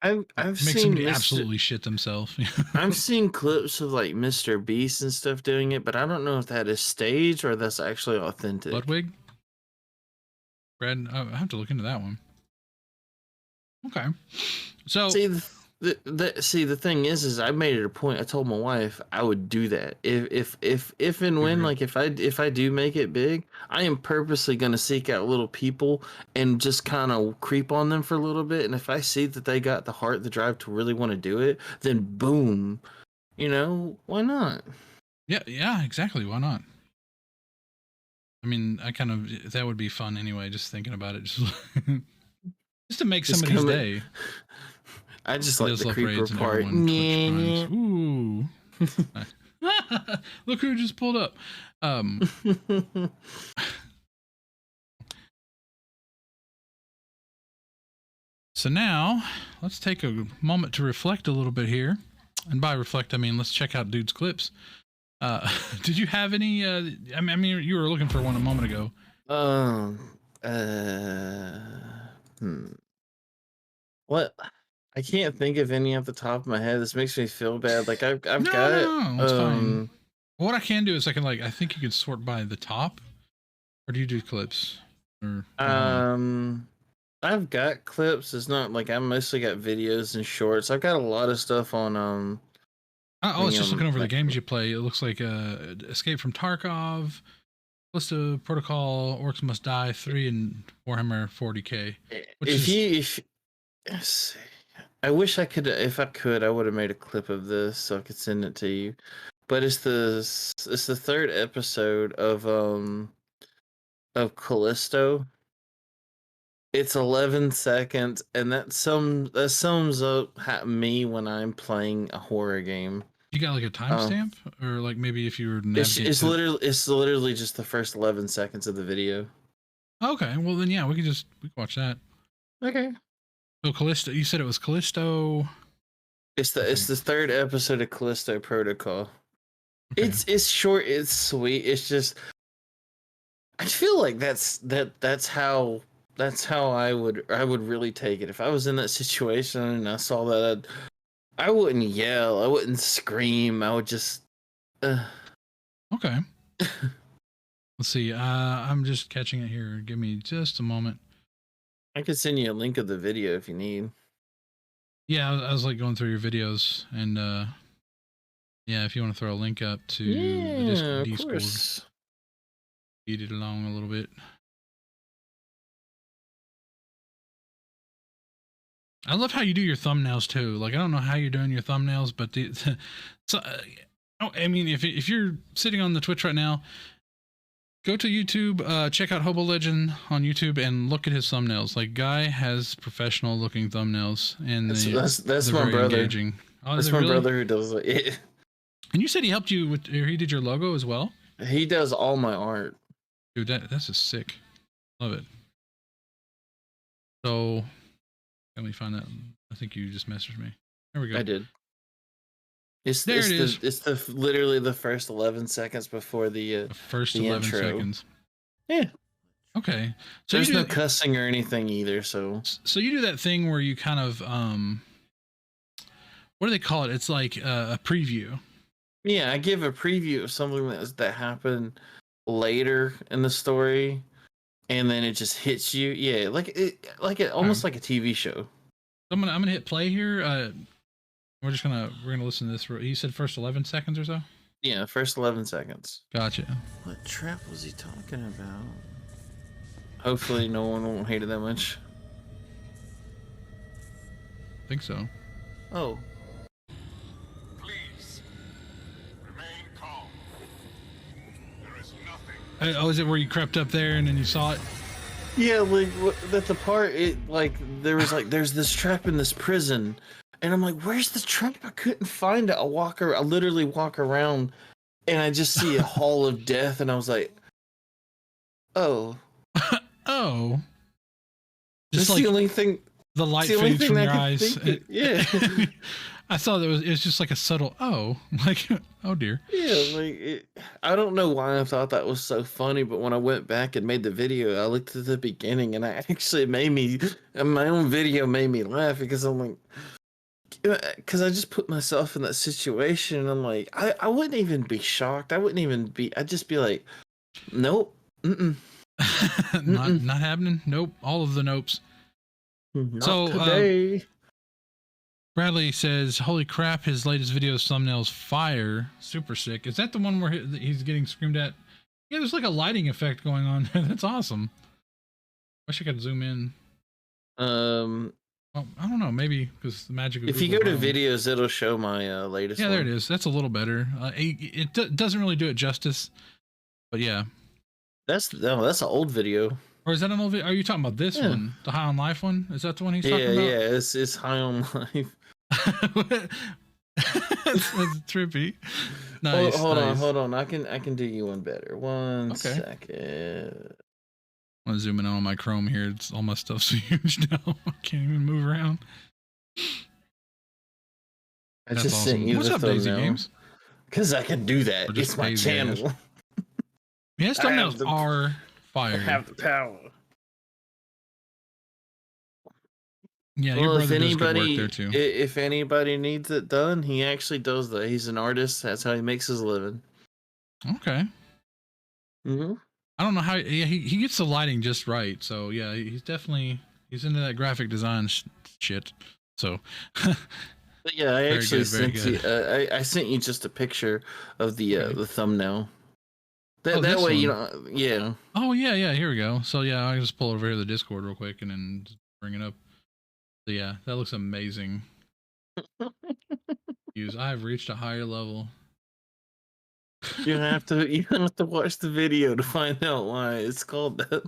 I've Make seen somebody absolutely shit themselves. I've seen clips of like Mr. Beast and stuff doing it, but I don't know if that is staged or that's actually authentic. Ludwig? Brad, I have to look into that one. Okay. So See, the thing is I made it a point. I told my wife I would do that if and when Mhm. like if I do make it big, I am purposely gonna seek out little people and just kind of creep on them for a little bit. And if I see that they got the heart, the drive to really want to do it, then boom, why not? yeah, exactly. Why not? I mean, that would be fun anyway, just thinking about it. Just to make Just somebody's coming- day. I just He like does the love creeper raids and part. everyone Twitch Yeah, primes. Ooh. Look who just pulled up. So now let's take a moment to reflect a little bit here. And by reflect, I mean, let's check out dude's clips. Did you have any, I mean, you were looking for one a moment ago. What? I can't think of any off the top of my head. This makes me feel bad. Like I've No, got no, it's fine. What I can do is I think you can sort by the top, or do you do clips? Or I've got clips. It's not like I mostly got videos and shorts. I've got a lot of stuff on I was just looking over the like- games you play. It looks like Escape from Tarkov, Callisto Protocol, Orcs Must Die 3, and Warhammer 40k. Let's see. I wish I could. If I could, I would have made a clip of this so I could send it to you. But it's the third episode of Callisto. It's 11 seconds, and that sums up me when I'm playing a horror game. You got like a timestamp, or like maybe if you were navigating. It's literally just the first 11 seconds of the video. Okay, well then yeah, we can watch that. Okay. So Callisto, you said it was Callisto. It's the third episode of Callisto Protocol. Okay. It's short, it's sweet. It's just I feel like that's how I would really take it if I was in that situation and I saw that. I wouldn't yell, I wouldn't scream. I would just. Okay. Let's see. I'm just catching it here. Give me just a moment. I could send you a link of the video if you need. Yeah, I was like going through your videos, and yeah, if you want to throw a link up to the Discord, feed it along a little bit. I love how you do your thumbnails too. Like I don't know how you're doing your thumbnails, but I mean, if you're sitting on the Twitch right now, go to YouTube, check out HoboLegend on YouTube, and look at his thumbnails. Like, guy has professional looking thumbnails, and that's my brother. Engaging. Oh, that's my brother who does it. And you said he helped you with, or he did your logo as well. He does all my art. Dude, that's just sick. Love it. So let me find that. I think you just messaged me. There we go. I did. It's literally the first 11 seconds before the first the 11 intro. seconds. Yeah. Okay. So there's no cussing or anything either. So you do that thing where you kind of what do they call it? It's like a preview. Yeah, I give a preview of something that happened later in the story, and then it just hits you. Yeah, almost like a TV show. I'm gonna hit play here. We're gonna listen to this. You said first 11 seconds or so. Yeah, first 11 seconds. Gotcha. What trap was he talking about? Hopefully, no one won't hate it that much. I think so. Oh. Please remain calm. There is nothing. Oh, is it where you crept up there and then you saw it? Yeah, like that's the part. There's this trap in this prison, and I'm like, "Where's the trap?" I couldn't find it. I literally walk around, and I just see a hall of death, and I was like, "Oh, oh." Just like the only thing. The light fades from your eyes. Yeah. I saw that it was just like a subtle like oh dear. Yeah, I don't know why I thought that was so funny, but when I went back and made the video, I looked at the beginning and my own video made me laugh because I'm like, because I just put myself in that situation and I'm like, I wouldn't even be shocked. I'd just be like, nope. Not happening. Nope. All of the nopes. Not so today. Bradley says, "Holy crap! His latest video's thumbnails fire, super sick." Is that the one where he's getting screamed at? Yeah, there's like a lighting effect going on. That's awesome. Wish I could zoom in. Well, I don't know. Maybe because the magic of if Google you go to Chrome. videos, it'll show my latest. Yeah, one. there it is. That's a little better. It doesn't really do it justice, but yeah. That's an old video. Or is that an old video? Are you talking about this one? The High on Life one? Is that the one he's talking about? Yeah, it's High on Life. that's trippy. Nice. Hold on. I can do you one better. One second. I'm zooming in on my Chrome here. It's all my stuff's huge now. I can't even move around. I just awesome. Sent you What's the up, Daisy Games? Because I can do that. It's my channel. Yes, thumbnails are fire. I have the power. Yeah, well, if anybody needs it done, he actually does that. He's an artist. That's how he makes his living. Okay. Mm-hmm. I don't know how. Yeah, he gets the lighting just right. So yeah, he's into that graphic design shit. So. But yeah, I actually sent you. I sent you just a picture of the thumbnail. That way, one. You know, yeah. Oh yeah. Here we go. So yeah, I can just pull over here to the Discord real quick and then just bring it up. So yeah, that looks amazing. I have reached a higher level. You have to watch the video to find out why it's called that.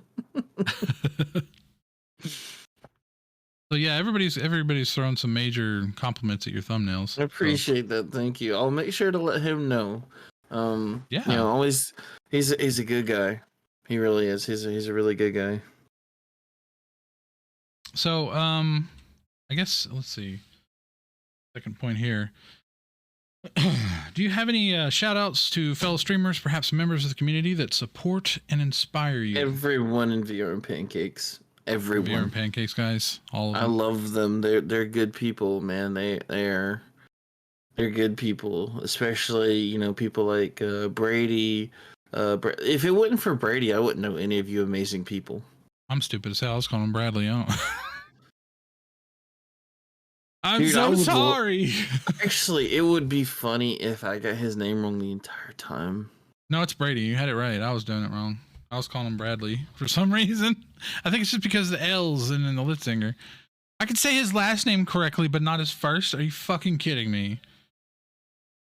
So yeah, everybody's throwing some major compliments at your thumbnails. I appreciate that. Thank you. I'll make sure to let him know. Yeah. You know, always he's a good guy. He really is. He's a really good guy. So I guess let's see. Second point here. Do you have any shout outs to fellow streamers, perhaps members of the community that support and inspire you? Everyone in VR and Pancakes. Everyone. VR and Pancakes guys. All of them. I love them. They're good people, man. They're good people, especially, you know, people like Brady. If it wasn't for Brady, I wouldn't know any of you amazing people. I'm stupid as hell. I was calling him Bradley. Dude, so sorry. Actually, it would be funny if I got his name wrong the entire time. No, it's Brady. You had it right. I was doing it wrong. I was calling him Bradley for some reason. I think it's just because of the L's and then the Litzinger. I could say his last name correctly, but not his first. Are you fucking kidding me?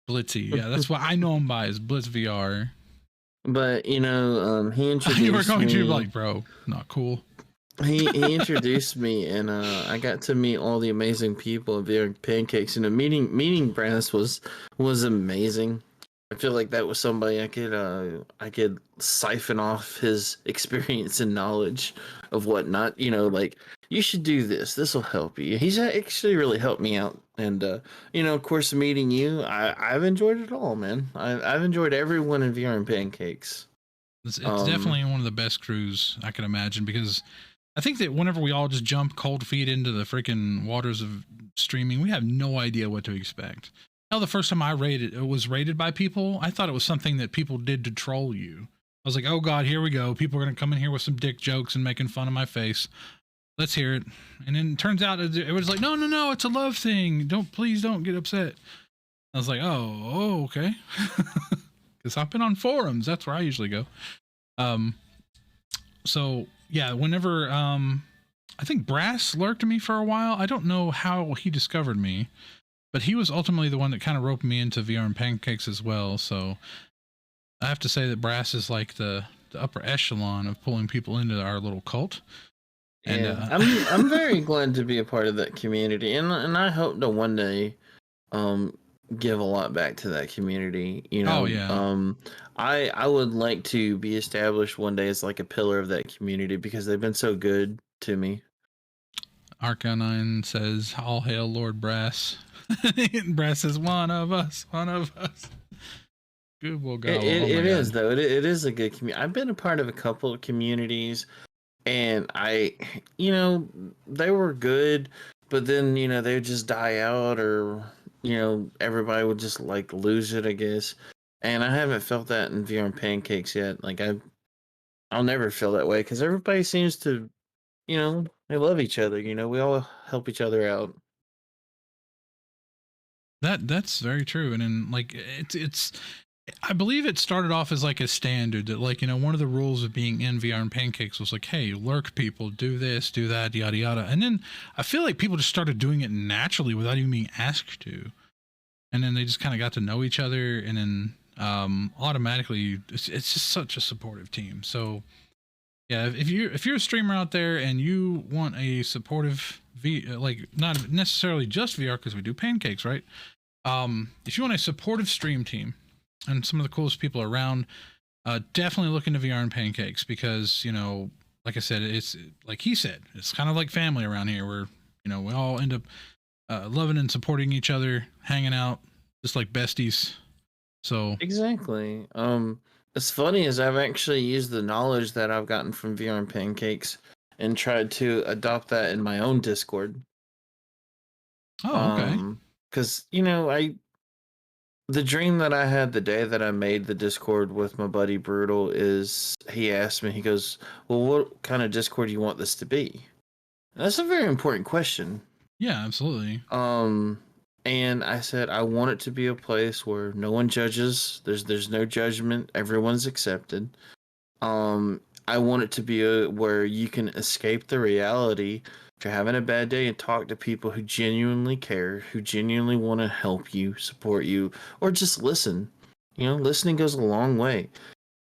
Blitzy. Yeah, that's what I know him by is Blitz VR. But, you know, he introduced you were going me. to be like, bro, not cool. He introduced me, and I got to meet all the amazing people of VR Pancakes. And meeting Brass was amazing. I feel like that was somebody I could siphon off his experience and knowledge of whatnot. You know, like you should do this. This will help you. He's actually really helped me out, and you know, of course, meeting you, I've enjoyed it all, man. I've enjoyed everyone in VR and Pancakes. It's definitely one of the best crews I can imagine, because I think that whenever we all just jump cold feet into the freaking waters of streaming, we have no idea what to expect. Hell, the first time it was rated by people, I thought it was something that people did to troll you. I was like, oh God, here we go. People are going to come in here with some dick jokes and making fun of my face. Let's hear it. And then it turns out it was like, no, it's a love thing. Please don't get upset. I was like, oh okay. Because I've been on forums. That's where I usually go. So yeah, whenever, I think Brass lurked me for a while. I don't know how he discovered me, but he was ultimately the one that kind of roped me into VR and Pancakes as well. So I have to say that Brass is like the upper echelon of pulling people into our little cult. And yeah, I'm very glad to be a part of that community, and I hope to one day give a lot back to that community. You know, oh yeah. I would like to be established one day as like a pillar of that community because they've been so good to me. Arcanine says, all hail Lord Brass. Brass is one of us. Good will go. It is though. It is a good community. I've been a part of a couple of communities, and you know, they were good, but then you know they would just die out, or you know everybody would just like lose it, I guess. And I haven't felt that in VR and Pancakes yet. Like I'll never feel that way because everybody seems to, you know, they love each other. You know, we all help each other out. That's very true. And then like it's I believe it started off as like a standard that, like, you know, one of the rules of being in VR and Pancakes was like, hey, lurk people, do this, do that, yada yada. And then I feel like people just started doing it naturally without even being asked to. And then they just kind of got to know each other, and then automatically it's just such a supportive team. So yeah, if you're a streamer out there and you want a supportive like not necessarily just VR, because we do Pancakes, right? If you want a supportive stream team and some of the coolest people around, definitely look into VR and Pancakes, because, you know, like I said, it's like he said, it's kind of like family around here, where, you know, we all end up loving and supporting each other, hanging out just like besties. So Exactly. It's funny is I've actually used the knowledge that I've gotten from VR and Pancakes and tried to adopt that in my own Discord. oh, okay. Because you know, the dream that I had the day that I made the Discord with my buddy Brutal is he asked me, he goes, "Well, what kind of Discord do you want this to be?" And that's a very important question. Yeah, absolutely. And I said I want it to be a place where no one judges. There's no judgment. Everyone's accepted. I want it to be where you can escape the reality if you're having a bad day and talk to people who genuinely care, who genuinely want to help you, support you, or just listen. You know, listening goes a long way.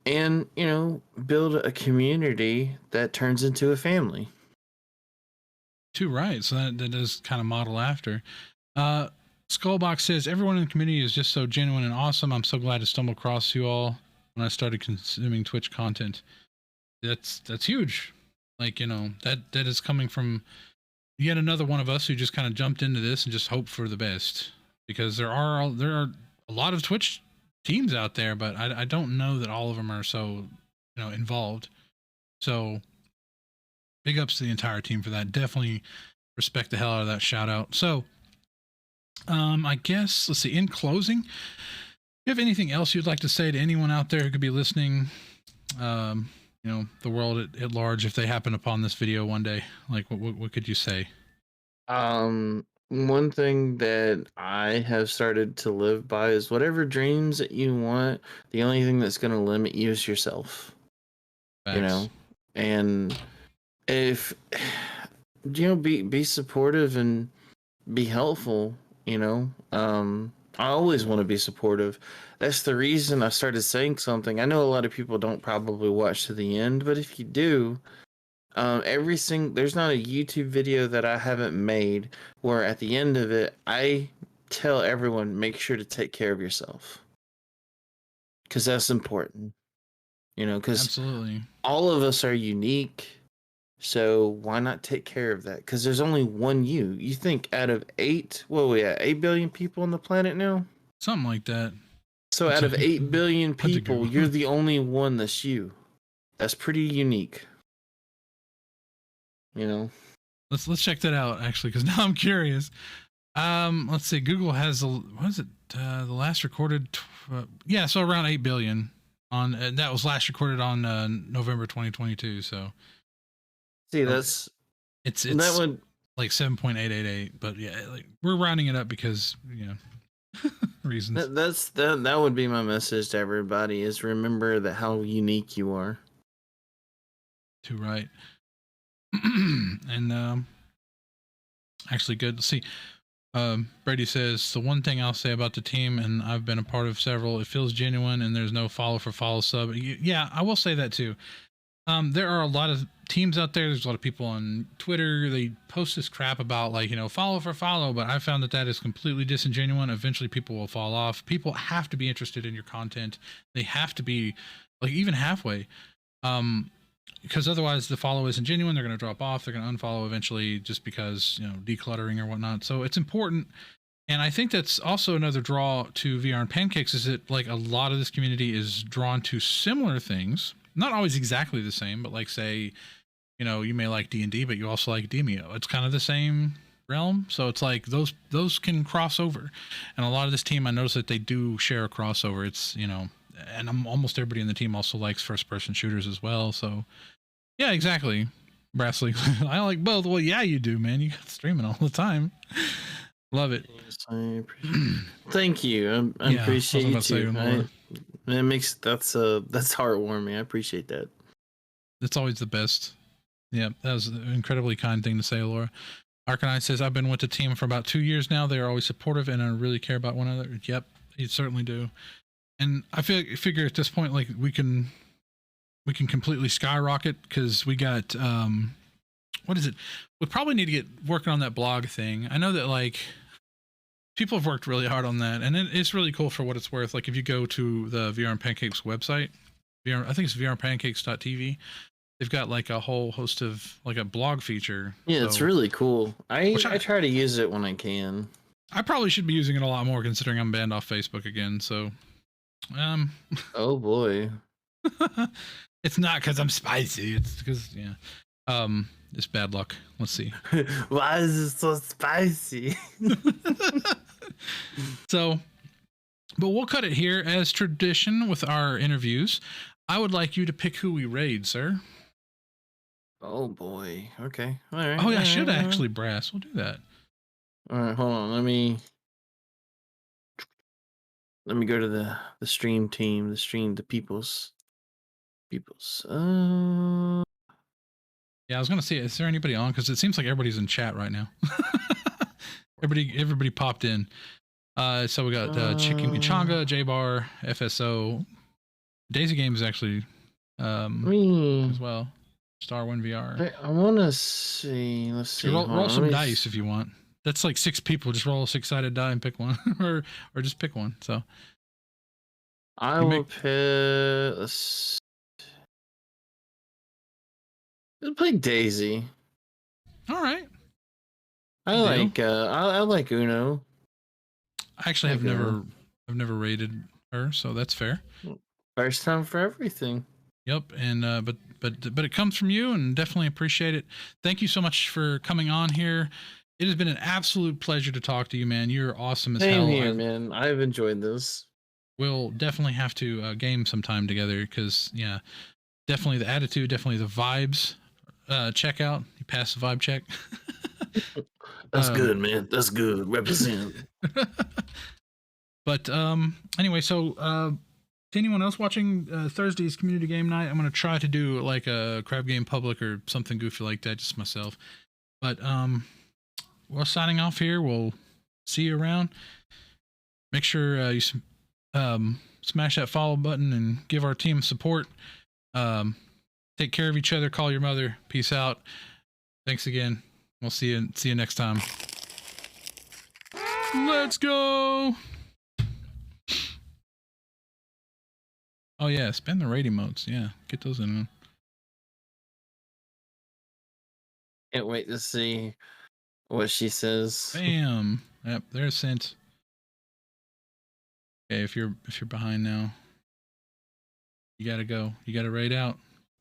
And, you know, build a community that turns into a family. Too right. So that does kind of model after. Skullbox says, everyone in the community is just so genuine and awesome. I'm so glad to stumble across you all when I started consuming Twitch content. That's huge. Like, you know, that is coming from yet another one of us who just kind of jumped into this and just hope for the best, because there are a lot of Twitch teams out there, but I don't know that all of them are so, you know, involved. So big ups to the entire team for that. Definitely respect the hell out of that shout out. So I guess, let's see, in closing, you have anything else you'd like to say to anyone out there who could be listening, you know, the world at large, if they happen upon this video one day? Like, what could you say? One thing that I have started to live by is whatever dreams that you want, the only thing that's going to limit you is yourself. Facts. You know, and if you know, be supportive and be helpful. You know, I always want to be supportive. That's the reason I started saying something. I know a lot of people don't probably watch to the end, but if you do, there's not a YouTube video that I haven't made where at the end of it I tell everyone, make sure to take care of yourself. because that's important. Because Absolutely. all of us are unique. So why not take care of that? Because there's only one you. You think out of 8 billion people on the planet now? Something like that. So out of 8 billion people, Google. you're the only one that's you. That's pretty unique. Let's check that out actually, because now I'm curious. Let's see. Google has what is it? The last recorded, so around 8 billion on that was last recorded on November 2022. So see, it's that would like 7.888, but yeah, like we're rounding it up because reasons. That would be my message to everybody: is remember that how unique you are. Too right. And actually, good to see. Brady says the one thing I'll say about the team, and I've been a part of several, it feels genuine and there's no follow for follow sub. Yeah, I will say that too. There are a lot of teams out there. There's a lot of people on Twitter. They post this crap about follow for follow, but I found that is completely disingenuous. Eventually people will fall off. People have to be interested in your content. They have to be like even halfway. Because otherwise the follow isn't genuine. They're going to drop off. They're going to unfollow eventually just because, decluttering or whatnot. So it's important. And I think that's also another draw to VR and Pancakes is that like a lot of this community is drawn to similar things, not always exactly the same, but like say, you may like D&D, but you also like Demio. It's kind of the same realm. So it's like those can cross over. And a lot of this team, I noticed that they do share a crossover. It's, and almost everybody in the team also likes first-person shooters as well. So, yeah, exactly. Brassley, I like both. Well, yeah, you do, man. You got streaming all the time. Love it. Thank you. I appreciate you too. That's heartwarming. I appreciate that. That's always the best. Yeah, that was an incredibly kind thing to say, Laura. Arcanine says, I've been with the team for about 2 years now. They are always supportive and I really care about one another. Yep, you certainly do. And I figure at this point, like we can completely skyrocket because we got what is it? We probably need to get working on that blog thing. I know that like people have worked really hard on that, and it's really cool for what it's worth. Like if you go to the VR and Pancakes website, I think it's vrandpancakes.tv. They've got like a whole host of like a blog feature. Yeah, it's really cool. I try to use it when I can. I probably should be using it a lot more considering I'm banned off Facebook again. So. Oh boy. It's not because I'm spicy. It's because it's bad luck. Let's see. Why is it so spicy? So, but we'll cut it here as tradition with our interviews. I would like you to pick who we raid, sir. Oh boy. Okay. All right. Oh yeah, I should actually brass. We'll do that. All right. Hold on. Let me go to the stream team, the peoples. Yeah, I was gonna see, is there anybody on? Because it seems like everybody's in chat right now. everybody popped in. So we got Chicken Kichanga, J-Bar, FSO, Daisy Games actually as well. Star One VR. I want to see. Let's see. Roll some dice if you want. That's like 6 people. Just roll a 6-sided die and pick one, or just pick one. So I will pick. Let's play Daisy. All right. I like Uno. I actually have never rated her, so that's fair. First time for everything. Yep, and but it comes from you, and definitely appreciate it. Thank you so much for coming on here. It has been an absolute pleasure to talk to you, man. You're awesome as hell. Same here, man. I've enjoyed this. We'll definitely have to game sometime together because, yeah, definitely the attitude, definitely the vibes. Check out. You pass the vibe check. That's good, man. That's good. Represent. But anyway, so to anyone else watching Thursday's community game night, I'm going to try to do like a crab game public or something goofy like that, just myself. But we're signing off here. We'll see you around. Make sure you smash that follow button and give our team support. Take care of each other. Call your mother. Peace out. Thanks again. We'll see you next time. Let's go. Oh yeah, spend the raid emotes. Yeah, get those in. Can't wait to see what she says. Bam. Yep, there's sent. Okay, if you're behind now, you gotta go. You gotta raid out.